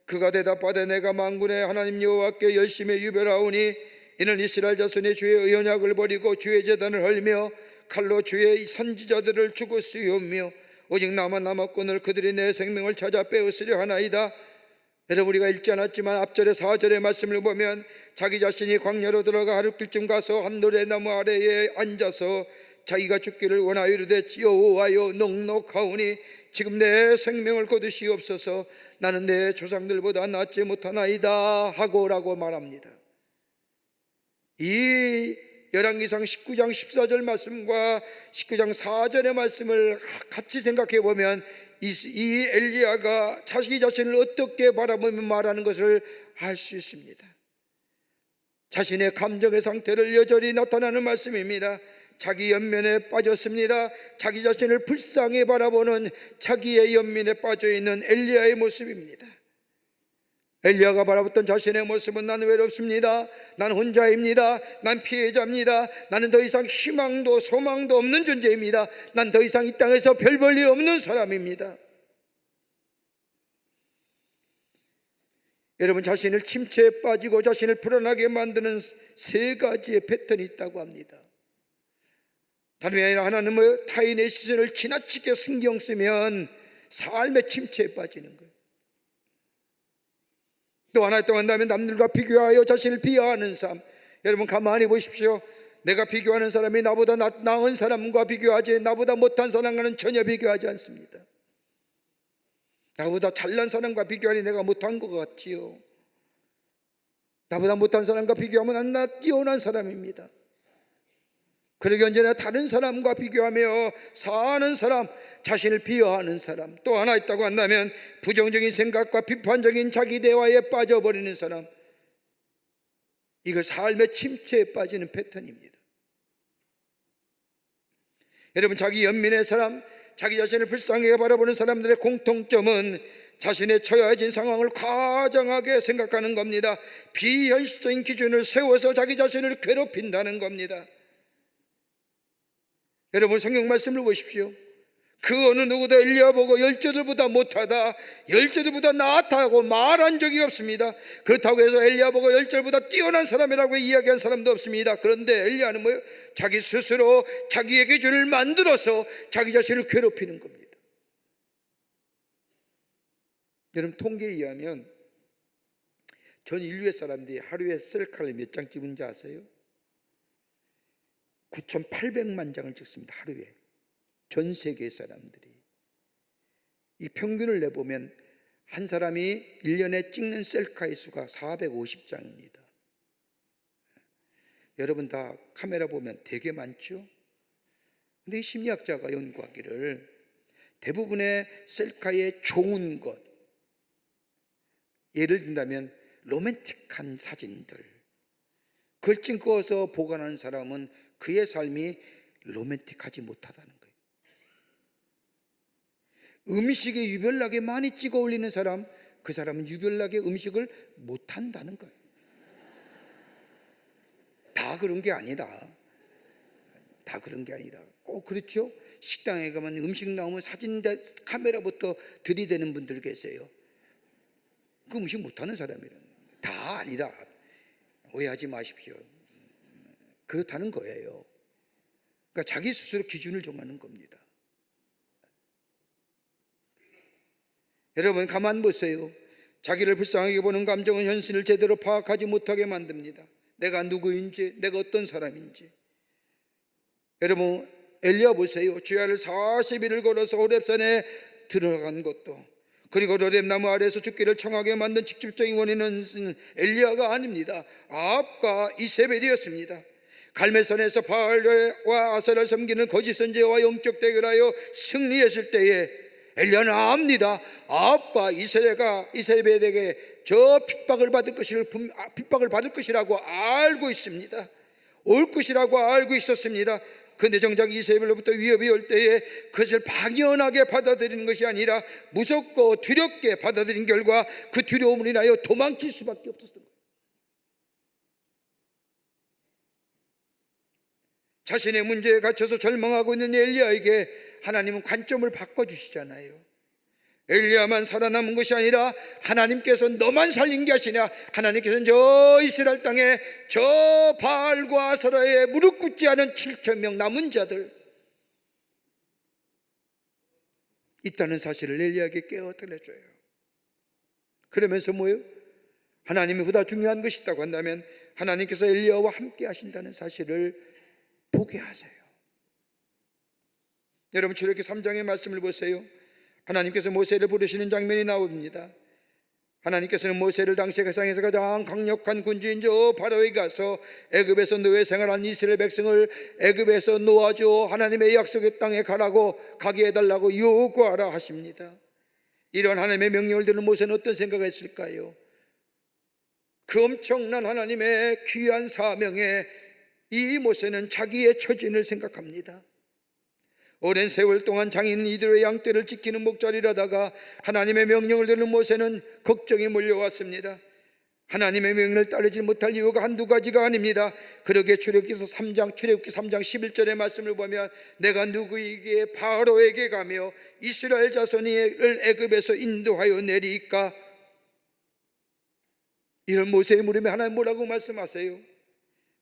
그가 대답하되 내가 만군의 하나님 여호와께 열심히 유별하오니 이는 이스라엘 자손이 주의 언약을 버리고 주의 제단을 헐며 칼로 주의 선지자들을 죽었으오며 오직 나만 남았거늘 그들이 내 생명을 찾아 빼앗으려 하나이다. 여러분, 우리가 읽지 않았지만 앞절의 4절의 말씀을 보면 자기 자신이 광야로 들어가 하룻길쯤 가서 한 노래나무 아래에 앉아서 자기가 죽기를 원하여 이르되 여호와여 넉넉하오니 지금 내 생명을 거두시옵소서. 나는 내 조상들보다 낫지 못하나이다 하고라고 말합니다. 이 열왕기상 19장 14절 말씀과 19장 4절의 말씀을 같이 생각해 보면 이 엘리야가 자기 자신을 어떻게 바라보며 말하는 것을 알 수 있습니다. 자신의 감정의 상태를 여전히 나타나는 말씀입니다. 자기 연민에 빠졌습니다. 자기 자신을 불쌍히 바라보는 자기의 연민에 빠져있는 엘리야의 모습입니다. 엘리야가 바라봤던 자신의 모습은 나는 외롭습니다. 난 혼자입니다. 난 피해자입니다. 나는 더 이상 희망도 소망도 없는 존재입니다. 난 더 이상 이 땅에서 별 볼 일 없는 사람입니다. 여러분, 자신을 침체에 빠지고 자신을 불안하게 만드는 세 가지의 패턴이 있다고 합니다. 다름이 아니라 하나님의 타인의 시선을 지나치게 신경 쓰면 삶의 침체에 빠지는 거예요. 또 하나 또 한다면 남들과 비교하여 자신을 비하하는 삶. 여러분, 가만히 보십시오. 내가 비교하는 사람이 나보다 나은 사람과 비교하지 나보다 못한 사람과는 전혀 비교하지 않습니다. 나보다 잘난 사람과 비교하니 내가 못한 것 같지요. 나보다 못한 사람과 비교하면 나 뛰어난 사람입니다. 그러기 언제나 다른 사람과 비교하며 사는 사람, 자신을 비하하는 사람. 또 하나 있다고 한다면 부정적인 생각과 비판적인 자기 대화에 빠져버리는 사람. 이거 삶의 침체에 빠지는 패턴입니다. 여러분, 자기 연민의 사람, 자기 자신을 불쌍하게 바라보는 사람들의 공통점은 자신의 처해진 상황을 과장하게 생각하는 겁니다. 비현실적인 기준을 세워서 자기 자신을 괴롭힌다는 겁니다. 여러분, 성경 말씀을 보십시오. 그 어느 누구도 엘리야 보고 열조들보다 못하다, 열조들보다 낫다고 말한 적이 없습니다. 그렇다고 해서 엘리야 보고 열조보다 뛰어난 사람이라고 이야기한 사람도 없습니다. 그런데 엘리야는 뭐예요? 자기 스스로 자기의 기준을 만들어서 자기 자신을 괴롭히는 겁니다. 여러분, 통계에 의하면 전 인류의 사람들이 하루에 셀카를 몇 장 찍은지 아세요? 9,800만 장을 찍습니다. 하루에. 전 세계 사람들이. 이 평균을 내보면 한 사람이 1년에 찍는 셀카의 수가 450장입니다. 여러분 다 카메라 보면 되게 많죠? 근데 이 심리학자가 연구하기를 대부분의 셀카의 좋은 것, 예를 든다면 로맨틱한 사진들, 그걸 찍어서 보관하는 사람은 그의 삶이 로맨틱하지 못하다는 거예요. 음식에 유별나게 많이 찍어 올리는 사람, 그 사람은 유별나게 음식을 못한다는 거예요. 다 그런 게 아니라 꼭 그렇죠? 식당에 가면 음식 나오면 사진 카메라부터 들이대는 분들 계세요. 그 음식 못하는 사람이라는 다 아니라 오해하지 마십시오. 그렇다는 거예요. 그러니까 자기 스스로 기준을 정하는 겁니다. 여러분 가만 보세요. 자기를 불쌍하게 보는 감정은 현실을 제대로 파악하지 못하게 만듭니다. 내가 누구인지, 내가 어떤 사람인지. 여러분 엘리야 보세요. 주야를 40일을 걸어서 호렙산에 들어간 것도, 그리고 호렙나무 아래에서 죽기를 청하게 만든 직접적인 원인은 엘리야가 아닙니다. 아합과 이세벨이었습니다. 갈멜산에서 바알과 아세라를 섬기는 거짓 선지자와 영적 대결하여 승리했을 때에 엘리야는 압니다. 아합과 이세벨에게 저 핍박을 받을 것이라고 알고 있습니다. 올 것이라고 알고 있었습니다. 그런데 정작 이세벨로부터 위협이 올 때에 그것을 막연하게 받아들이는 것이 아니라 무섭고 두렵게 받아들인 결과 그 두려움을 인하여 도망칠 수밖에 없었던 거예요. 자신의 문제에 갇혀서 절망하고 있는 엘리야에게 하나님은 관점을 바꿔주시잖아요. 엘리야만 살아남은 것이 아니라 하나님께서 너만 살린 게 아니라 하나님께서는 저 이스라엘 땅에 저 바알과 아세라에 무릎 꿇지 않은 7,000명 남은 자들 있다는 사실을 엘리야에게 깨어들어줘요. 그러면서 뭐예요? 하나님이 보다 중요한 것이 있다고 한다면 하나님께서 엘리야와 함께 하신다는 사실을 보게 하세요. 여러분 출애굽기 3장의 말씀을 보세요. 하나님께서 모세를 부르시는 장면이 나옵니다. 하나님께서는 모세를 당시 세상에서 가장 강력한 군주인 저 바로에게 가서 애굽에서 노예 생활한 이스라엘 백성을 애굽에서 놓아주어 하나님의 약속의 땅에 가게 해달라고 요구하라 하십니다. 이런 하나님의 명령을 들은 모세는 어떤 생각을 했을까요? 그 엄청난 하나님의 귀한 사명에 이 모세는 자기의 처진을 생각합니다. 오랜 세월 동안 장인 이들의 양떼를 지키는 목자리라다가 하나님의 명령을 들은 모세는 걱정이 몰려왔습니다. 하나님의 명령을 따르지 못할 이유가 한두 가지가 아닙니다. 그러기에 출애굽기 3장 11절의 말씀을 보면 내가 누구에게 바로에게 가며 이스라엘 자손을 애굽에서 인도하여 내리까? 이런 모세의 물음에 하나님 뭐라고 말씀하세요?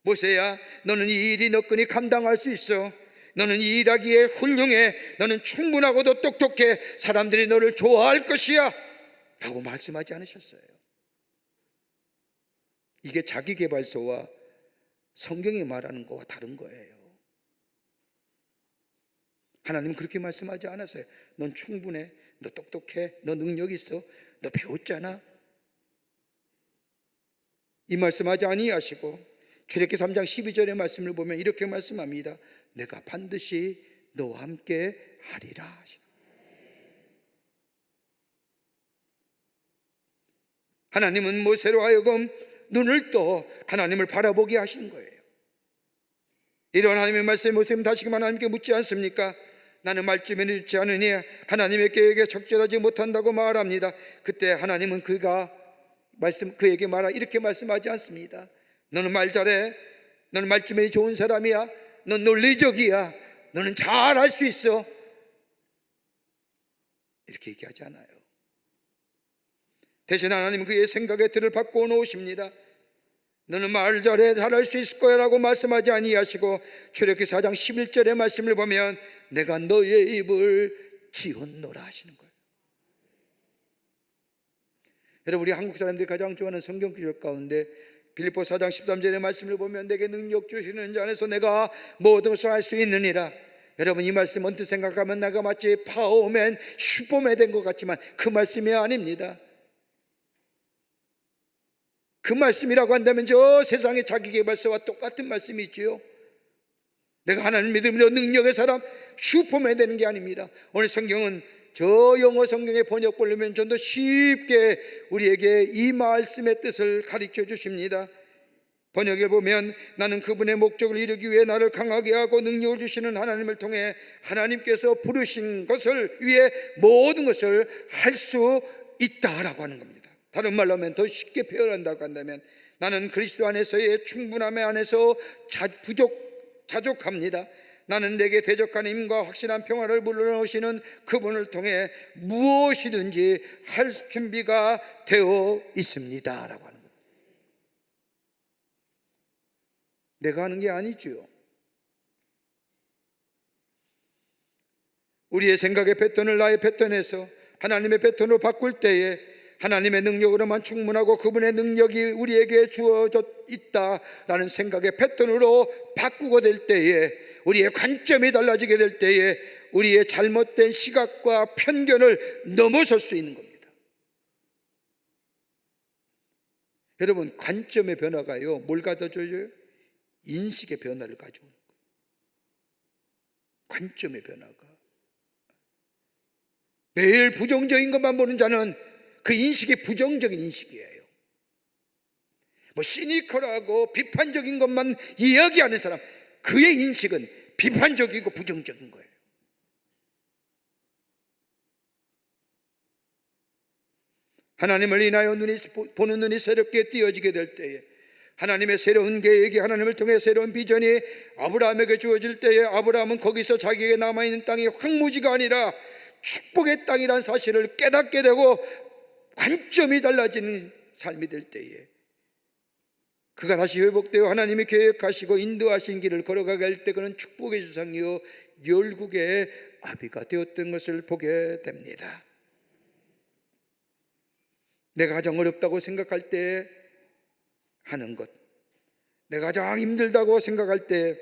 모세야, 너는 이 일이 너끈히 감당할 수 있어. 너는 이 일하기에 훌륭해. 너는 충분하고도 똑똑해. 사람들이 너를 좋아할 것이야 라고 말씀하지 않으셨어요. 이게 자기계발서와 성경이 말하는 거와 다른 거예요. 하나님은 그렇게 말씀하지 않았어요. 넌 충분해. 너 똑똑해. 너 능력 있어. 너 배웠잖아. 이 말씀하지 아니하시고 출애굽기 3장 12절의 말씀을 보면 이렇게 말씀합니다. 내가 반드시 너와 함께 하리라 하시라. 하나님은 모세로 하여금 눈을 떠 하나님을 바라보게 하시는 거예요. 이런 하나님의 말씀에 모세는 다시금 하나님께 묻지 않습니까? 나는 말씀에 듣지 않으니 하나님의 계획에 적절하지 못한다고 말합니다. 그때 하나님은 그에게 이렇게 말씀하지 않습니다. 너는 말 잘해. 너는 말씀이 좋은 사람이야. 넌 논리적이야. 너는 잘할 수 있어. 이렇게 얘기하지 않아요. 대신 하나님은 그의 생각의 틀을 바꾸어 놓으십니다. 너는 말 잘해. 잘할 수 있을 거야 라고 말씀하지 아니하시고 출애굽기 4장 11절의 말씀을 보면 내가 너의 입을 지었노라 하시는 거예요. 여러분, 우리 한국 사람들이 가장 좋아하는 성경 구절 가운데 빌립보 4장 13절의 말씀을 보면 내게 능력 주시는 자 안에서 내가 모든 것을 할 수 있느니라. 여러분, 이 말씀 언뜻 생각하면 내가 마치 파워맨, 슈퍼맨 된 것 같지만 그 말씀이 아닙니다. 그 말씀이라고 한다면 저 세상의 자기계발서와 똑같은 말씀이 있지요. 내가 하나님 믿음으로 능력의 사람, 슈퍼맨 되는 게 아닙니다. 오늘 성경은 저 영어 성경의 번역본을 보면 좀 더 쉽게 우리에게 이 말씀의 뜻을 가르쳐 주십니다. 번역에 보면 나는 그분의 목적을 이루기 위해 나를 강하게 하고 능력을 주시는 하나님을 통해 하나님께서 부르신 것을 위해 모든 것을 할 수 있다라고 하는 겁니다. 다른 말로 하면 더 쉽게 표현한다고 한다면 나는 그리스도 안에서의 충분함에 안에서 자족합니다. 나는 내게 대적하는 힘과 확실한 평화를 불러넣으시는 그분을 통해 무엇이든지 할 준비가 되어 있습니다 라고 하는 겁니다. 내가 하는 게 아니지요. 우리의 생각의 패턴을 나의 패턴에서 하나님의 패턴으로 바꿀 때에 하나님의 능력으로만 충분하고 그분의 능력이 우리에게 주어져 있다라는 생각의 패턴으로 바꾸게 될 때에, 우리의 관점이 달라지게 될 때에 우리의 잘못된 시각과 편견을 넘어설 수 있는 겁니다. 여러분, 관점의 변화가요, 뭘 가져줘요? 인식의 변화를 가져오는 거예요. 관점의 변화가. 매일 부정적인 것만 보는 자는 그 인식이 부정적인 인식이에요. 뭐 시니컬하고 비판적인 것만 이야기하는 사람, 그의 인식은 비판적이고 부정적인 거예요. 하나님을 인하여 보는 눈이 새롭게 띄어지게 될 때에, 하나님의 새로운 계획이, 하나님을 통해 새로운 비전이 아브라함에게 주어질 때에 아브라함은 거기서 자기에게 남아있는 땅이 황무지가 아니라 축복의 땅이라는 사실을 깨닫게 되고 관점이 달라지는 삶이 될 때에 그가 다시 회복되어 하나님이 계획하시고 인도하신 길을 걸어가게 할 때 그는 축복의 주상이요 열국의 아비가 되었던 것을 보게 됩니다. 내가 가장 어렵다고 생각할 때 하는 것, 내가 가장 힘들다고 생각할 때,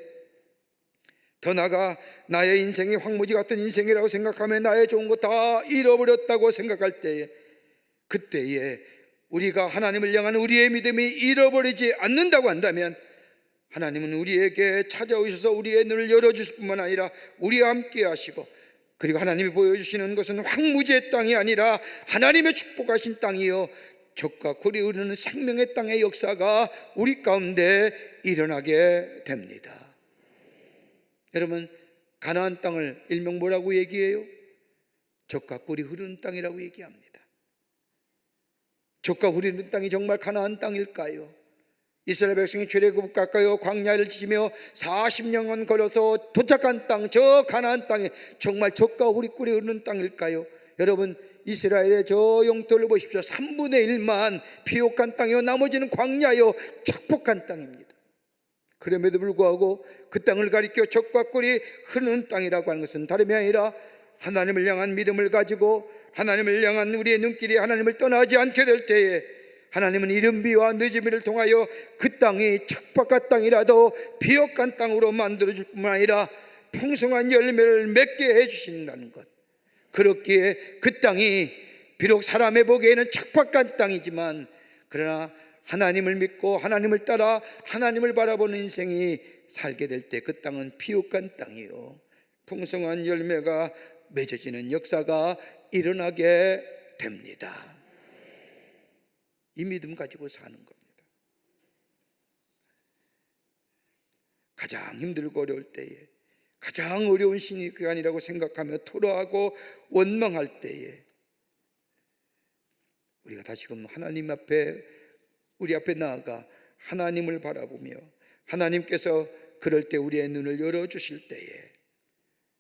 더 나아가 나의 인생이 황무지 같은 인생이라고 생각하며 나의 좋은 거 다 잃어버렸다고 생각할 때에, 그때에 우리가 하나님을 향한 우리의 믿음이 잃어버리지 않는다고 한다면 하나님은 우리에게 찾아오셔서 우리의 눈을 열어주실 뿐만 아니라 우리와 함께 하시고, 그리고 하나님이 보여주시는 것은 황무지의 땅이 아니라 하나님의 축복하신 땅이요 젖과 꿀이 흐르는 생명의 땅의 역사가 우리 가운데 일어나게 됩니다. 여러분, 가나안 땅을 일명 뭐라고 얘기해요? 젖과 꿀이 흐르는 땅이라고 얘기합니다. 젖과 꿀이 흐르는 땅이 정말 가나안 땅일까요? 이스라엘 백성이 출애굽 가까이 광야를 지며 40년간 걸어서 도착한 땅, 저 가나안 땅이 정말 젖과 꿀이 흐르는 땅일까요? 여러분, 이스라엘의 저 영토를 보십시오. 3분의 1만 비옥한 땅이요 나머지는 광야요 축복한 땅입니다. 그럼에도 불구하고 그 땅을 가리켜 젖과 꿀이 흐르는 땅이라고 하는 것은 다름이 아니라 하나님을 향한 믿음을 가지고 하나님을 향한 우리의 눈길이 하나님을 떠나지 않게 될 때에 하나님은 이른 비와 늦은 비를 통하여 그 땅이 축복한 땅이라도 비옥한 땅으로 만들어줄 뿐만 아니라 풍성한 열매를 맺게 해주신다는 것. 그렇기에 그 땅이 비록 사람의 보기에는 척박한 땅이지만 그러나 하나님을 믿고 하나님을 따라 하나님을 바라보는 인생이 살게 될 때 그 땅은 비옥한 땅이요 풍성한 열매가 맺어지는 역사가 일어나게 됩니다. 이 믿음 가지고 사는 겁니다. 가장 힘들고 어려울 때에, 가장 어려운 시간이라고 생각하며 토로하고 원망할 때에 우리가 다시금 하나님 앞에, 우리 앞에 나아가 하나님을 바라보며 하나님께서 그럴 때 우리의 눈을 열어주실 때에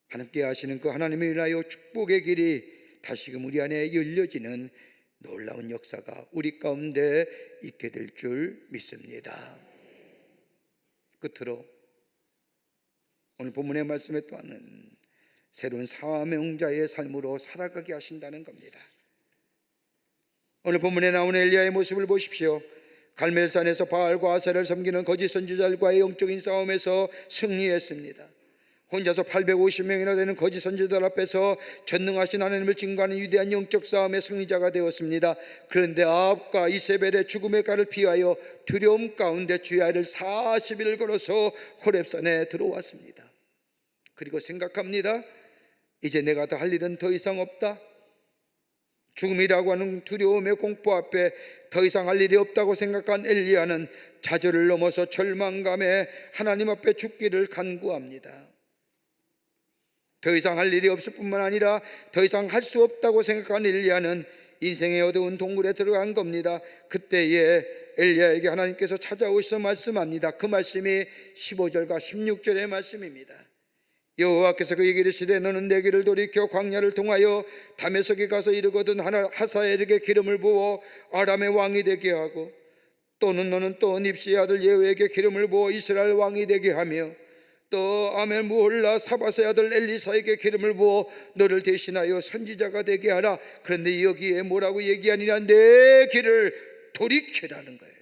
하나님께 하시는 그 하나님을 인하여 축복의 길이 다시금 우리 안에 열려지는 놀라운 역사가 우리 가운데 있게 될 줄 믿습니다. 끝으로 오늘 본문의 말씀에 또한 새로운 사명자의 삶으로 살아가게 하신다는 겁니다. 오늘 본문에 나오는 엘리야의 모습을 보십시오. 갈멜산에서 바알과 아세라를 섬기는 거짓 선지자들과의 영적인 싸움에서 승리했습니다. 혼자서 850명이나 되는 거짓 선지자들 앞에서 전능하신 하나님을 증거하는 위대한 영적 싸움의 승리자가 되었습니다. 그런데 아합과 이세벨의 죽음의 칼을 피하여 두려움 가운데 주의 아이를 40일 걸어서 호렙산에 들어왔습니다. 그리고 생각합니다. 이제 내가 더 할 일은 더 이상 없다. 죽음이라고 하는 두려움의 공포 앞에 더 이상 할 일이 없다고 생각한 엘리야는 좌절을 넘어서 절망감에 하나님 앞에 죽기를 간구합니다. 더 이상 할 일이 없을 뿐만 아니라 더 이상 할 수 없다고 생각한 엘리야는 인생의 어두운 동굴에 들어간 겁니다. 그때에 엘리야에게 하나님께서 찾아오셔서 말씀합니다. 그 말씀이 15절과 16절의 말씀입니다. 여호와께서 그에게 이르시되 너는 내 길을 돌이켜 광야를 통하여 다메섹에 가서 이르거든 하사엘에게 기름을 부어 아람의 왕이 되게 하고 또는 너는 또 닙시의 아들 예후에게 기름을 부어 이스라엘 왕이 되게 하며 또 아멜무홀라 사밧의 아들 엘리사에게 기름을 부어 너를 대신하여 선지자가 되게 하라. 그런데 여기에 뭐라고 얘기하니라? 내 길을 돌이키라는 거예요.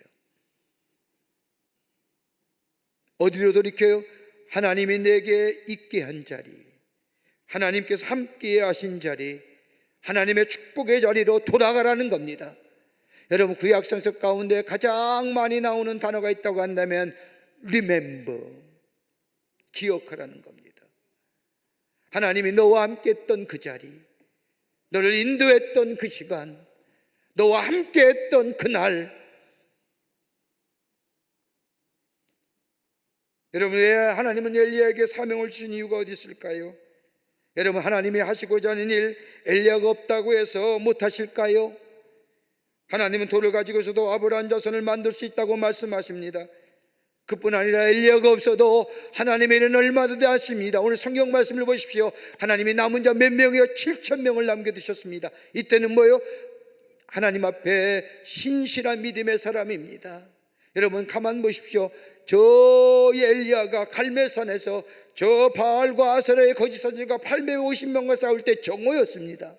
어디로 돌이켜요? 하나님이 내게 있게 한 자리, 하나님께서 함께 하신 자리, 하나님의 축복의 자리로 돌아가라는 겁니다. 여러분, 구약 성서 가운데 가장 많이 나오는 단어가 있다고 한다면 remember, 기억하라는 겁니다. 하나님이 너와 함께 했던 그 자리, 너를 인도했던 그 시간, 너와 함께 했던 그날. 여러분, 왜 하나님은 엘리야에게 사명을 주신 이유가 어디 있을까요? 여러분, 하나님이 하시고자 하는 일 엘리야가 없다고 해서 못하실까요? 하나님은 돌을 가지고서도 아브라함 자손을 만들 수 있다고 말씀하십니다. 그뿐 아니라 엘리야가 없어도 하나님의 일은 얼마든지 하십니다. 오늘 성경 말씀을 보십시오. 하나님이 남은 자 몇 명이요? 7,000명을 남겨두셨습니다. 이때는 뭐요? 하나님 앞에 신실한 믿음의 사람입니다. 여러분, 가만 보십시오. 저 엘리야가 갈멜산에서 저 바알과 아세라의 거짓 선지자가 850명과 싸울 때 정오였습니다.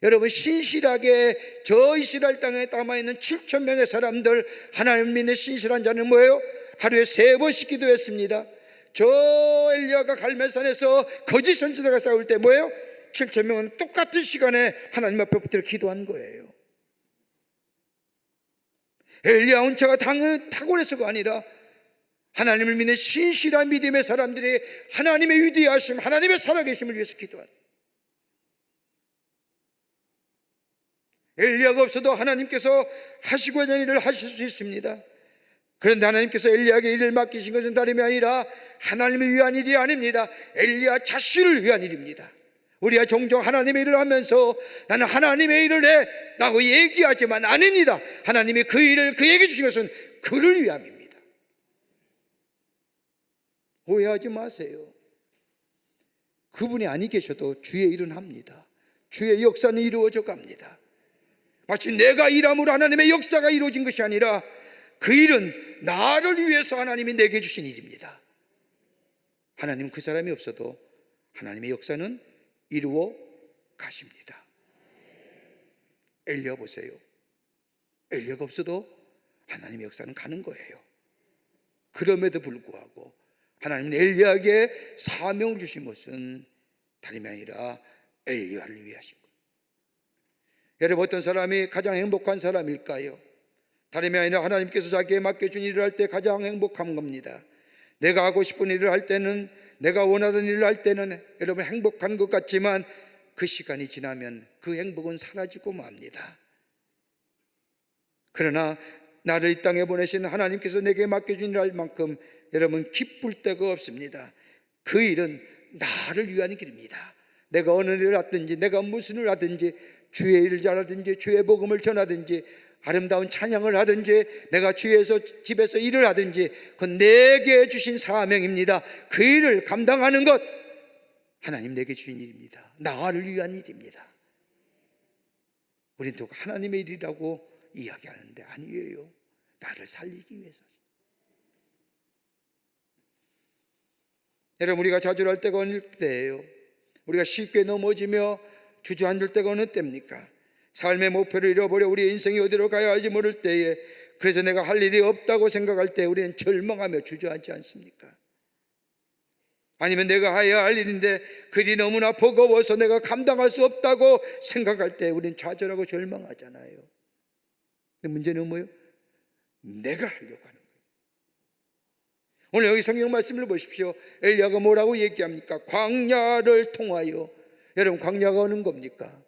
여러분, 신실하게 저 이스라엘 땅에 남아있는 7,000명의 사람들, 하나님 믿는 신실한 자는 뭐예요? 하루에 3번씩 기도했습니다. 저 엘리야가 갈멜산에서 거짓 선지자가 싸울 때 뭐예요? 7,000명은 똑같은 시간에 하나님 앞에 붙들어 기도한 거예요. 엘리야 운차가 탁월해서가 아니라 하나님을 믿는 신실한 믿음의 사람들이 하나님의 위대하심, 하나님의 살아계심을 위해서 기도한. 엘리야가 없어도 하나님께서 하시고자 하는 일을 하실 수 있습니다. 그런데 하나님께서 엘리야에게 일을 맡기신 것은 다름이 아니라 하나님을 위한 일이 아닙니다. 엘리야 자신을 위한 일입니다. 우리가 종종 하나님의 일을 하면서 나는 하나님의 일을 해 라고 얘기하지만 아닙니다. 하나님이 그 일을 그에게 주신 것은 그를 위함입니다. 오해하지 마세요. 그분이 아니 계셔도 주의 일은 합니다. 주의 역사는 이루어져 갑니다. 마치 내가 일함으로 하나님의 역사가 이루어진 것이 아니라 그 일은 나를 위해서 하나님이 내게 주신 일입니다. 하나님 그 사람이 없어도 하나님의 역사는 이루어 가십니다. 엘리야 보세요. 엘리야가 없어도 하나님의 역사는 가는 거예요. 그럼에도 불구하고 하나님은 엘리야에게 사명을 주신 것은 다름이 아니라 엘리야를 위해 하신 거예요. 여러분, 어떤 사람이 가장 행복한 사람일까요? 다름이 아니라 하나님께서 자기에 맡겨준 일을 할 때 가장 행복한 겁니다. 내가 하고 싶은 일을 할 때는, 내가 원하던 일을 할 때는 여러분 행복한 것 같지만 그 시간이 지나면 그 행복은 사라지고 맙니다. 그러나 나를 이 땅에 보내신 하나님께서 내게 맡겨준 일을 할 만큼 여러분 기쁠 데가 없습니다. 그 일은 나를 위한 길입니다. 내가 어느 일을 하든지, 내가 무슨 일을 하든지, 주의 일을 잘하든지, 주의 복음을 전하든지, 아름다운 찬양을 하든지, 내가 주에서 집에서 일을 하든지, 그건 내게 주신 사명입니다. 그 일을 감당하는 것, 하나님 내게 주신 일입니다. 나를 위한 일입니다. 우리는 또 하나님의 일이라고 이야기하는데 아니에요. 나를 살리기 위해서. 여러분, 우리가 좌절할 때가 어느 때예요? 우리가 쉽게 넘어지며 주저앉을 때가 어느 때입니까? 삶의 목표를 잃어버려 우리의 인생이 어디로 가야 할지 모를 때에, 그래서 내가 할 일이 없다고 생각할 때 우리는 절망하며 주저앉지 않습니까? 아니면 내가 해야 할 일인데 그 일이 너무나 버거워서 내가 감당할 수 없다고 생각할 때 우리는 좌절하고 절망하잖아요. 근데 문제는 뭐예요? 내가 하려고 하는 거예요. 오늘 여기 성경 말씀을 보십시오. 엘리야가 뭐라고 얘기합니까? 광야를 통하여. 여러분, 광야가 어느 겁니까?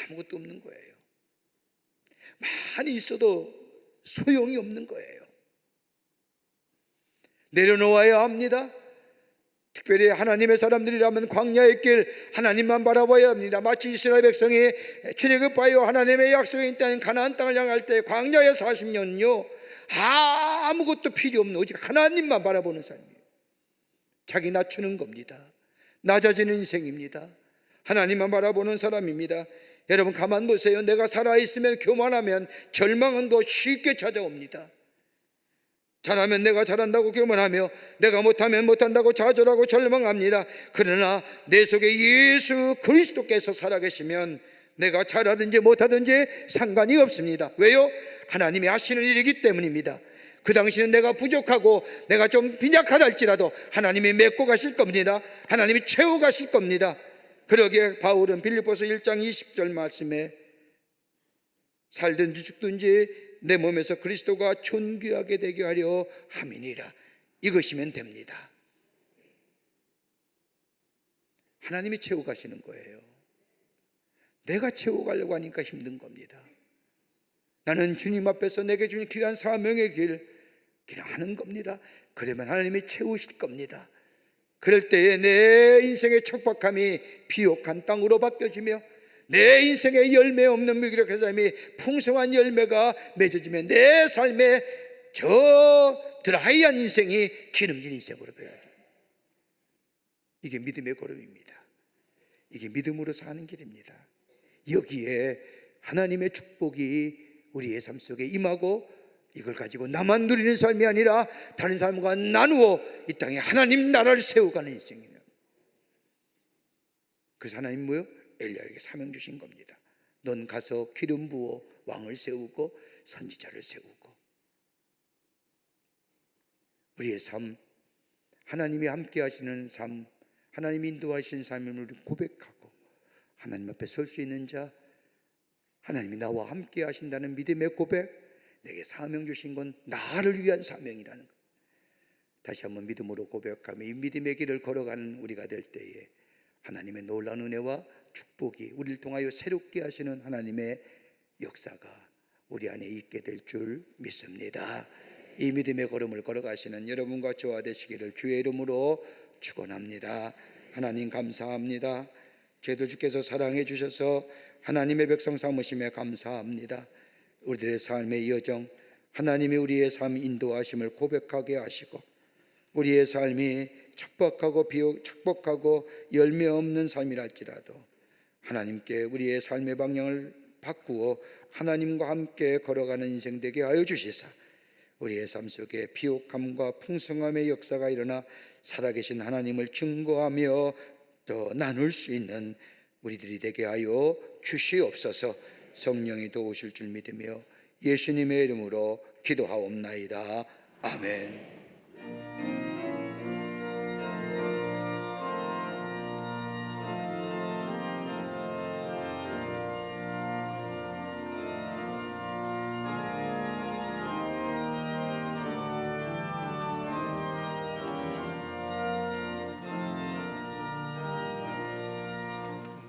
아무것도 없는 거예요. 많이 있어도 소용이 없는 거예요. 내려놓아야 합니다. 특별히 하나님의 사람들이라면 광야의 길 하나님만 바라봐야 합니다. 마치 이스라엘 백성이 출애굽하여 하나님의 약속에 있다는 가나안 땅을 향할 때 광야의 40년요 아무것도 필요 없는 오직 하나님만 바라보는 삶이에요. 자기 낮추는 겁니다. 낮아지는 인생입니다. 하나님만 바라보는 사람입니다. 여러분, 가만 보세요. 내가 살아있으면 교만하면 절망은 더 쉽게 찾아옵니다. 잘하면 내가 잘한다고 교만하며 내가 못하면 못한다고 좌절하고 절망합니다. 그러나 내 속에 예수 그리스도께서 살아계시면 내가 잘하든지 못하든지 상관이 없습니다. 왜요? 하나님이 하시는 일이기 때문입니다. 그 당시는 내가 부족하고 내가 좀 빈약하다 할지라도 하나님이 메꿔 가실 겁니다. 하나님이 채워 가실 겁니다. 그러기에 바울은 빌립보서 1장 20절 말씀에 살든지 죽든지 내 몸에서 그리스도가 존귀하게 되게 하려 함이니라. 이것이면 됩니다. 하나님이 채워 가시는 거예요. 내가 채워 가려고 하니까 힘든 겁니다. 나는 주님 앞에서 내게 주신 귀한 사명의 길 그냥 하는 겁니다. 그러면 하나님이 채우실 겁니다. 그럴 때에 내 인생의 척박함이 비옥한 땅으로 바뀌어지며 내 인생의 열매 없는 무기력한 삶이 풍성한 열매가 맺어지면 내 삶의 저 드라이한 인생이 기름진 인생으로 변하죠. 이게 믿음의 걸음입니다. 이게 믿음으로 사는 길입니다. 여기에 하나님의 축복이 우리의 삶 속에 임하고 이걸 가지고 나만 누리는 삶이 아니라 다른 사람과 나누어 이 땅에 하나님 나라를 세워가는 인생이에요. 그래서 하나님 뭐요? 엘리야에게 사명 주신 겁니다. 넌 가서 기름 부어 왕을 세우고 선지자를 세우고. 우리의 삶, 하나님이 함께 하시는 삶, 하나님이 인도하신 삶을 우리 고백하고 하나님 앞에 설 수 있는 자, 하나님이 나와 함께 하신다는 믿음의 고백, 내게 사명 주신 건 나를 위한 사명이라는 것. 다시 한번 믿음으로 고백하며 이 믿음의 길을 걸어가는 우리가 될 때에 하나님의 놀라운 은혜와 축복이 우리를 통하여 새롭게 하시는 하나님의 역사가 우리 안에 있게 될 줄 믿습니다. 이 믿음의 걸음을 걸어가시는 여러분과 저와 되시기를 주의 이름으로 축원합니다. 하나님 감사합니다. 저희들 주께서 사랑해 주셔서 하나님의 백성 삼으심에 감사합니다. 우리들의 삶의 여정, 하나님이 우리의 삶 인도하심을 고백하게 하시고 우리의 삶이 척박하고 열매 없는 삶이랄지라도 하나님께 우리의 삶의 방향을 바꾸어 하나님과 함께 걸어가는 인생 되게 하여 주시사 우리의 삶 속에 비옥함과 풍성함의 역사가 일어나 살아계신 하나님을 증거하며 또 나눌 수 있는 우리들이 되게 하여 주시옵소서. 성령이 도우실 줄 믿으며 예수님의 이름으로 기도하옵나이다. 아멘.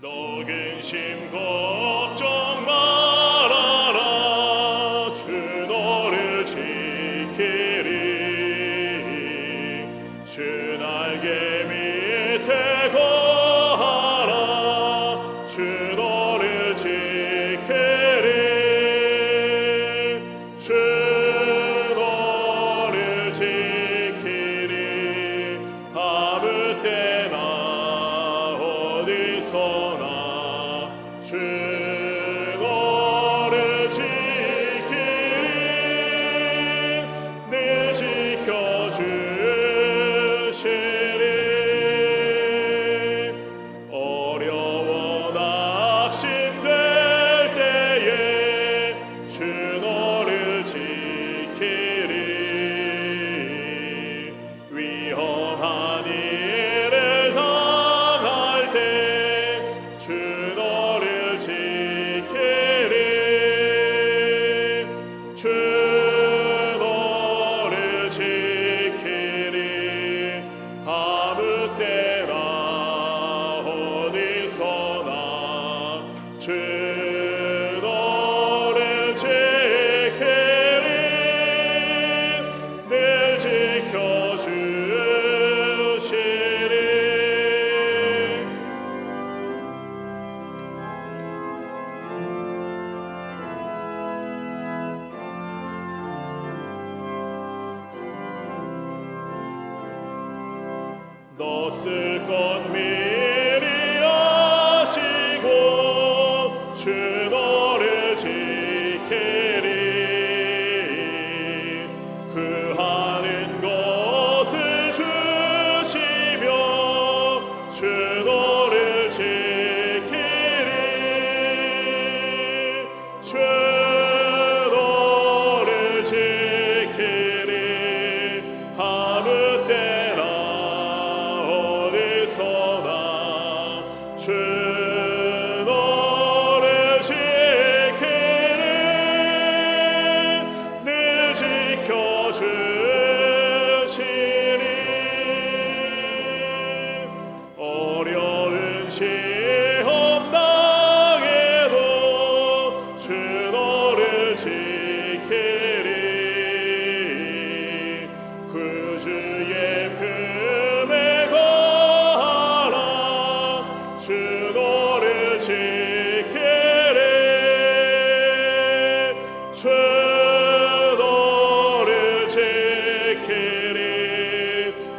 너 근심 걱정 말아라. 주 너를 지키리. 주 날개 밑에 거하라. 주 너를 지키리. 주 너를 지키리. 아무 때나 어디서나 주 넣었을 것 미리 아시고 주 너를 지키리. 구하는 것을 주시며 주 너를 지키리. 주 너를 지키리. 아무 때나 어디서나 주 너를 지키리. 늘 지켜주시리. 어려운 시험 당해도 주 너를 지키리. 구주의 품에 거하라. 주 너를 지키리. 주 너를 지키리.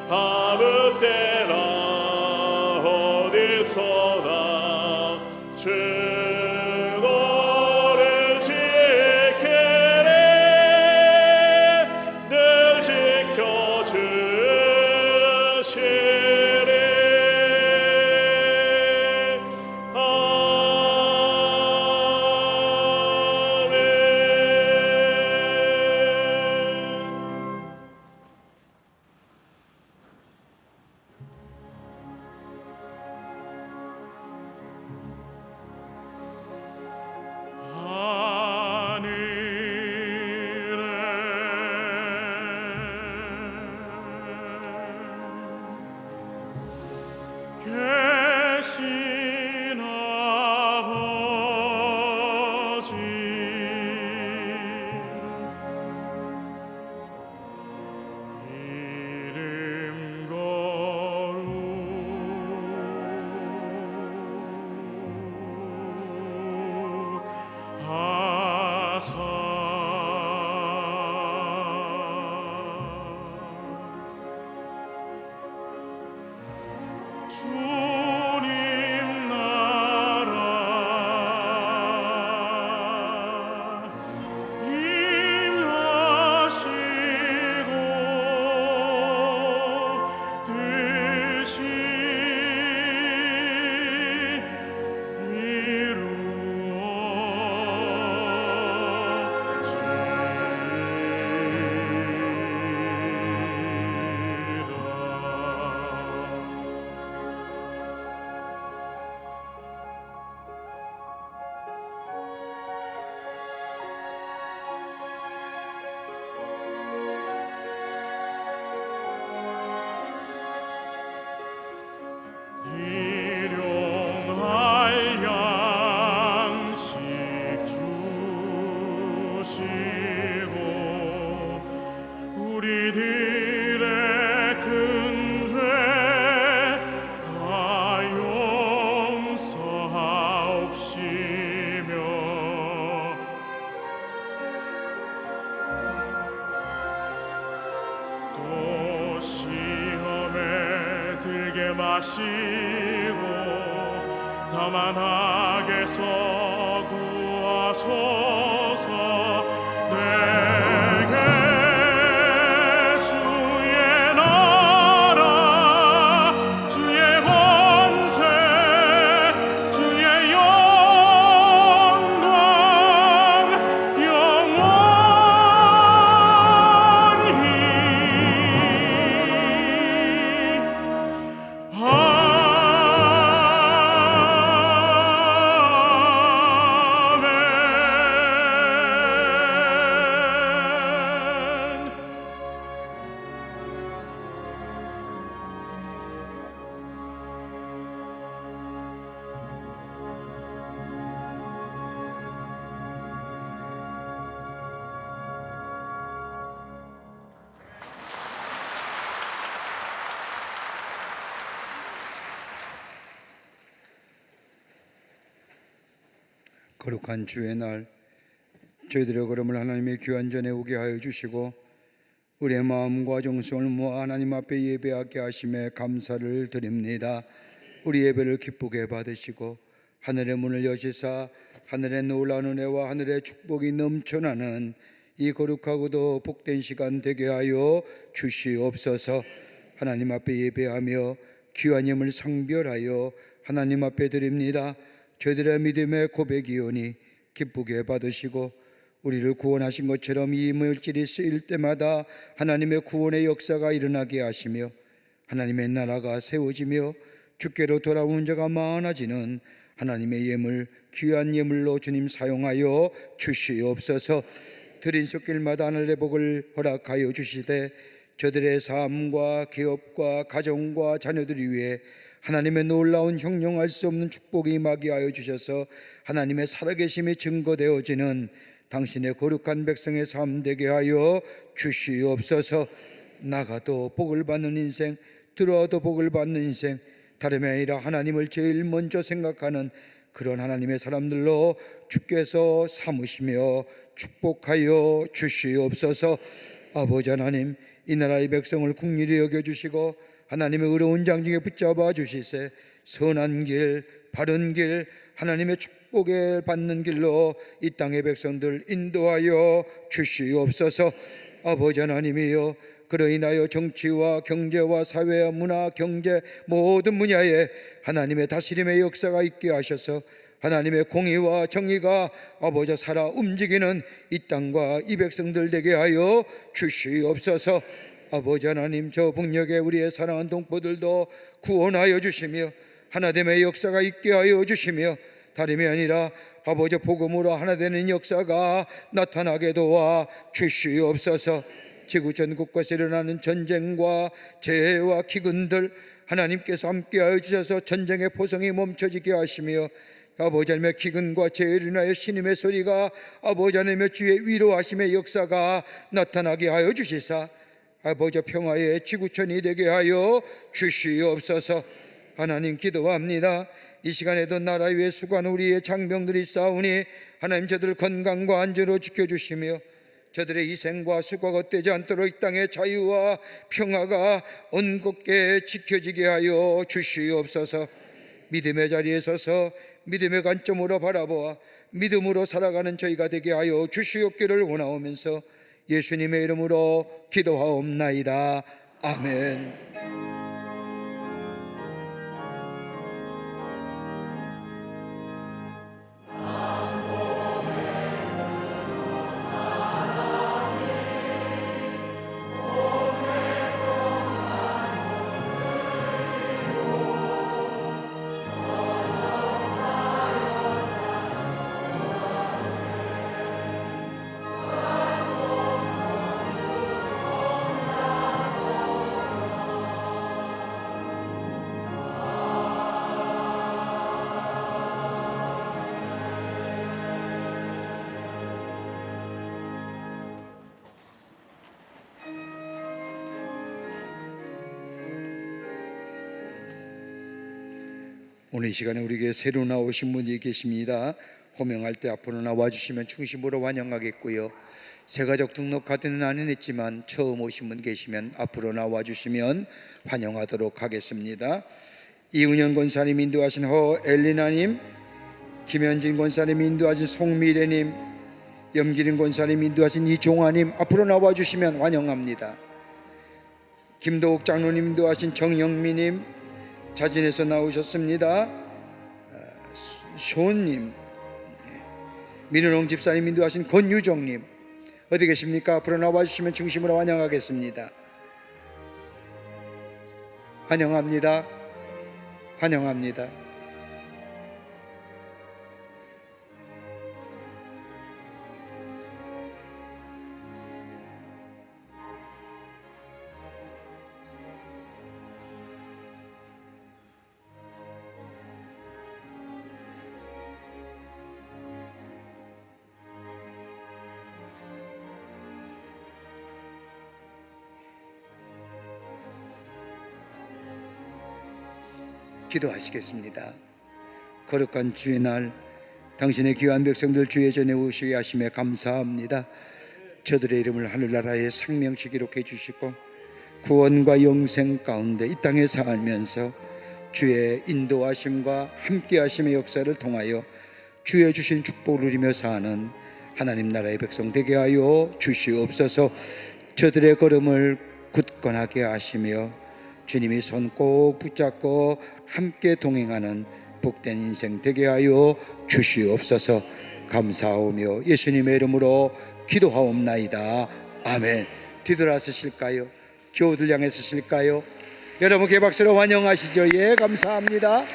아무 때나 어디서나 주 너를 지키리. 늘 지켜주시리. 계신 아버지, 이름 거룩하사. 주님 나라 임하시고 뜻이 이루어지리이다. 일용할 양식 주시고 우리들의 큰 죄 다 용서하옵시며 또 시험에 들게 마시고 다만 악에서 구하소서. 내게 주의 나라 주의 권세 주의 영광 영원히 아멘. 거룩한 주의 날 저희들의 걸음을 하나님의 귀한 전에 오게 하여 주시고 우리의 마음과 정성을 모아 하나님 앞에 예배하게 하심에 감사를 드립니다. 우리 예배를 기쁘게 받으시고 하늘의 문을 여시사 하늘의 놀라운 은혜와 하늘의 축복이 넘쳐나는 이 거룩하고도 복된 시간 되게 하여 주시옵소서. 하나님 앞에 예배하며 귀한 예물 상별하여 하나님 앞에 드립니다. 저희들의 믿음의 고백이오니 기쁘게 받으시고 우리를 구원하신 것처럼 이 물질이 쓰일 때마다 하나님의 구원의 역사가 일어나게 하시며 하나님의 나라가 세워지며 주께로 돌아오는 자가 많아지는 하나님의 예물, 귀한 예물로 주님 사용하여 주시옵소서. 드린 손길마다 하늘의 복을 허락하여 주시되 저들의 삶과 기업과 가정과 자녀들이 위해 하나님의 놀라운 형용할 수 없는 축복이 임하게 하여 주셔서 하나님의 살아계심이 증거되어지는 당신의 거룩한 백성의 삶 되게 하여 주시옵소서. 나가도 복을 받는 인생, 들어와도 복을 받는 인생, 다름이 아니라 하나님을 제일 먼저 생각하는 그런 하나님의 사람들로 주께서 삼으시며 축복하여 주시옵소서. 아버지 하나님, 이 나라의 백성을 긍휼히 여겨주시고 하나님의 의로운 장중에 붙잡아 주시세 선한 길, 바른 길, 하나님의 축복을 받는 길로 이 땅의 백성들 인도하여 주시옵소서. 아버지 하나님이여, 그로 인하여 정치와 경제와 사회와 문화, 경제 모든 분야에 하나님의 다스림의 역사가 있게 하셔서 하나님의 공의와 정의가 아버지 살아 움직이는 이 땅과 이 백성들 되게 하여 주시옵소서. 아버지 하나님, 저 북녘에 우리의 사랑하는 동포들도 구원하여 주시며 하나됨의 역사가 있게 하여 주시며 다름이 아니라 아버지 복음으로 하나 되는 역사가 나타나게 도와 주시옵소서. 지구 전국에서 일어나는 전쟁과 재해와 기근들 하나님께서 함께하여 주셔서 전쟁의 포성이 멈춰지게 하시며 아버지 하나님의 기근과 재해를 인하여 신임의 소리가 아버지 하나님의 주의 위로하심의 역사가 나타나게 하여 주시사 아버지 평화의 지구촌이 되게 하여 주시옵소서. 하나님 기도합니다. 이 시간에도 나라 위에 수고하는 우리의 장병들이 싸우니 하나님 저들을 건강과 안전으로 지켜주시며 저들의 희생과 수고가 헛되지 않도록 이 땅의 자유와 평화가 온곡게 지켜지게 하여 주시옵소서. 믿음의 자리에 서서 믿음의 관점으로 바라보아 믿음으로 살아가는 저희가 되게 하여 주시옵기를 원하오면서 예수님의 이름으로 기도하옵나이다. 아멘. 오늘 이 시간에 우리에게 새로 나오신 분이 계십니다. 호명할 때 앞으로 나와주시면 중심으로 환영하겠고요. 새가족 등록 카드는 안 했지만 처음 오신 분 계시면 앞으로 나와주시면 환영하도록 하겠습니다. 이은영 권사님 인도하신 허엘리나님, 김현진 권사님 인도하신 송미래님, 염기린 권사님 인도하신 이종화님 앞으로 나와주시면 환영합니다. 김도욱 장로님 인도하신 정영미님 자진해서 나오셨습니다. 쇼님, 민은홍 집사님 인도하신 권유정님 어디 계십니까? 앞으로 나와주시면 중심으로 환영하겠습니다. 환영합니다. 환영합니다. 기도하시겠습니다. 거룩한 주의 날 당신의 귀한 백성들 주의 전에 오시게 하심에 감사합니다. 저들의 이름을 하늘나라의 생명시 기록해 주시고 구원과 영생 가운데 이 땅에 살면서 주의 인도하심과 함께하심의 역사를 통하여 주의 주신 축복을 누리며 사는 하나님 나라의 백성 되게 하여 주시옵소서. 저들의 걸음을 굳건하게 하시며 주님이 손 꼭 붙잡고 함께 동행하는 복된 인생 되게 하여 주시옵소서. 감사하오며 예수님의 이름으로 기도하옵나이다. 아멘. 뒤돌아서실까요? 교우들 향해 서실까요? 여러분 개박수로 환영하시죠. 예, 감사합니다.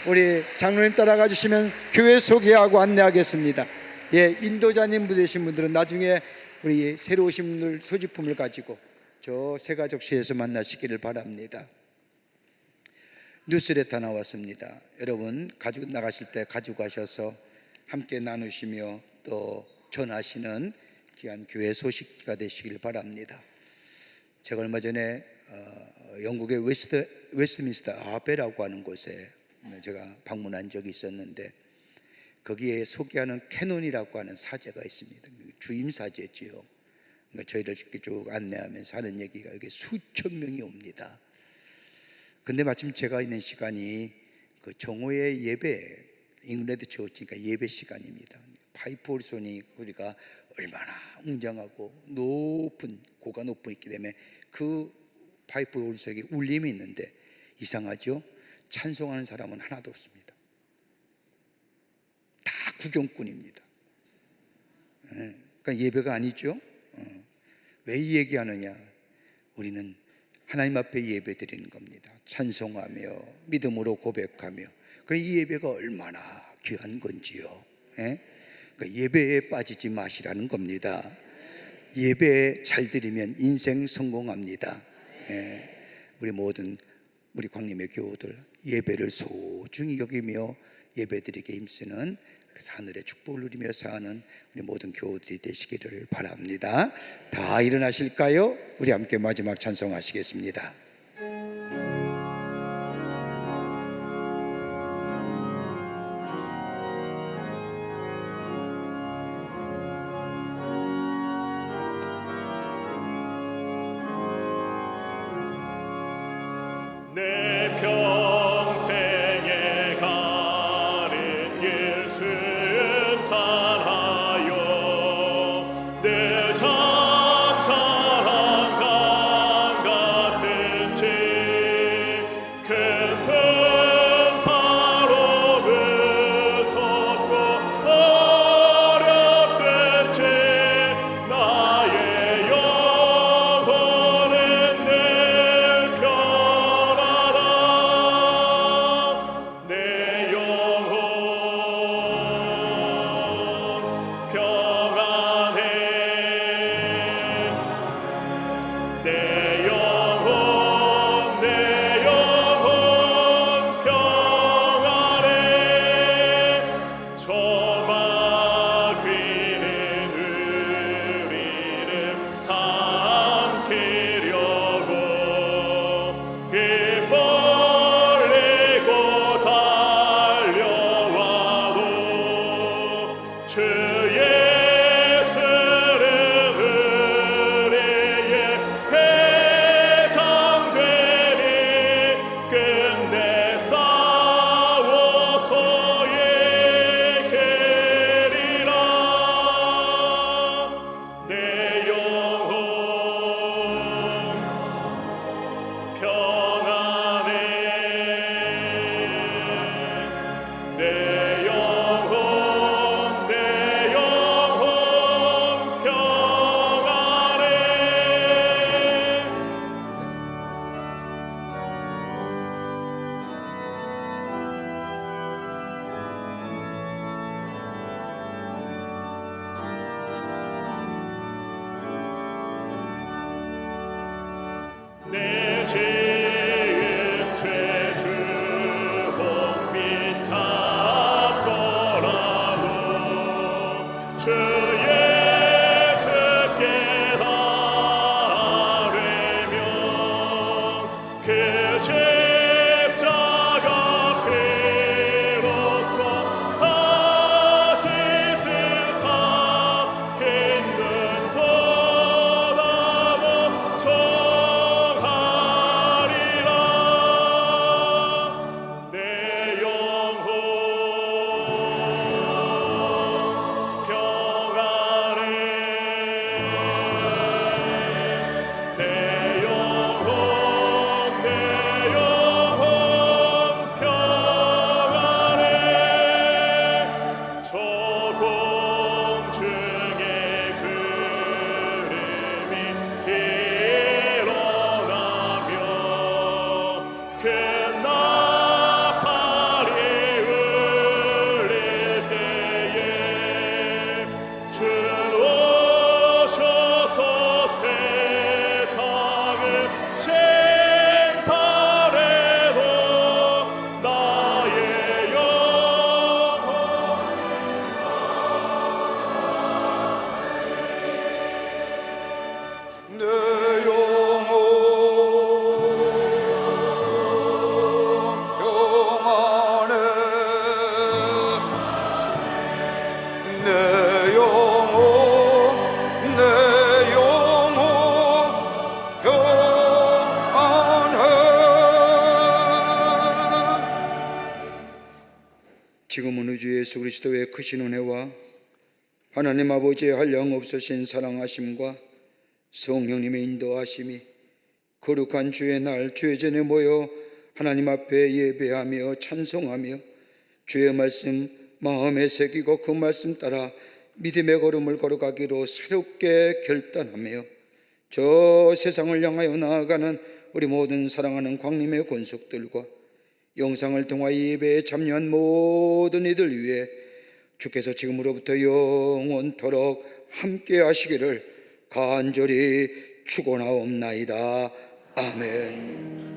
우리 장로님 따라가 주시면 교회 소개하고 안내하겠습니다. 예, 인도자님 되신 분들은 나중에 우리 새로 오신 분들 소지품을 가지고 저 세가족시에서 만나시기를 바랍니다. 뉴스레터 나왔습니다. 여러분 가지고 나가실 때 가지고 가셔서 함께 나누시며 또 전하시는 귀한 교회 소식가 되시길 바랍니다. 제가 얼마 전에 영국의 웨스트민스터 아베라고 하는 곳에 제가 방문한 적이 있었는데 거기에 소개하는 캐논이라고 하는 사제가 있습니다. 주임 사제지요. 그러니까 저희를 이렇게 쭉 안내하면서 하는 얘기가 여기 수천 명이 옵니다. 근데 마침 제가 있는 시간이 그 정오의 예배, 잉글랜드 처치니까 예배 시간입니다. 파이프 오르소니 우리가 얼마나 웅장하고 높은 고가 높기 때문에 그 파이프 오르소니 울림이 있는데 이상하죠? 찬송하는 사람은 하나도 없습니다. 다 구경꾼입니다. 그러니까 예배가 아니죠. 왜 이 얘기하느냐? 우리는 하나님 앞에 예배 드리는 겁니다. 찬송하며 믿음으로 고백하며. 그러니까 이 예배가 얼마나 귀한 건지요. 그러니까 예배에 빠지지 마시라는 겁니다. 예배에 잘 드리면 인생 성공합니다. 우리 모든 우리 광림의 교우들 예배를 소중히 여기며 예배드리게 힘쓰는 하늘의 축복을 누리며 사는 우리 모든 교우들이 되시기를 바랍니다. 다 일어나실까요? 우리 함께 마지막 찬송하시겠습니다. 내 평생에 가는 길 순탄하여 내 찬찬한 강 같은지 큰 풍파로 무섭고 어렵든지 나의 영혼은 늘 편하다. 내 영혼 평안해. 내 영혼 평안해. 저마귀는 우리를 삼키려고 입 벌리고 달려와도 주 예수는 우리의 대장되니 끝내 싸워서 이기리라. 내 영혼 평안해. 내 영혼 평안해. 내 지은 죄 주홍빛 같더라도 주 예수께 아뢰면 그 십자가 피로써 다시 세상 힘든 지금은 우주 예수 그리스도의 크신 은혜와 하나님 아버지의 한량없으신 사랑하심과 성령님의 인도하심이 거룩한 주의 날 주의 전에 모여 하나님 앞에 예배하며 찬송하며 주의 말씀 마음에 새기고 그 말씀 따라 믿음의 걸음을 걸어가기로 새롭게 결단하며 저 세상을 향하여 나아가는 우리 모든 사랑하는 광림의 권속들과 영상을 통하여 예배에 참여한 모든 이들 위해 주께서 지금으로부터 영원토록 함께 하시기를 간절히 축원하옵나이다. 아멘.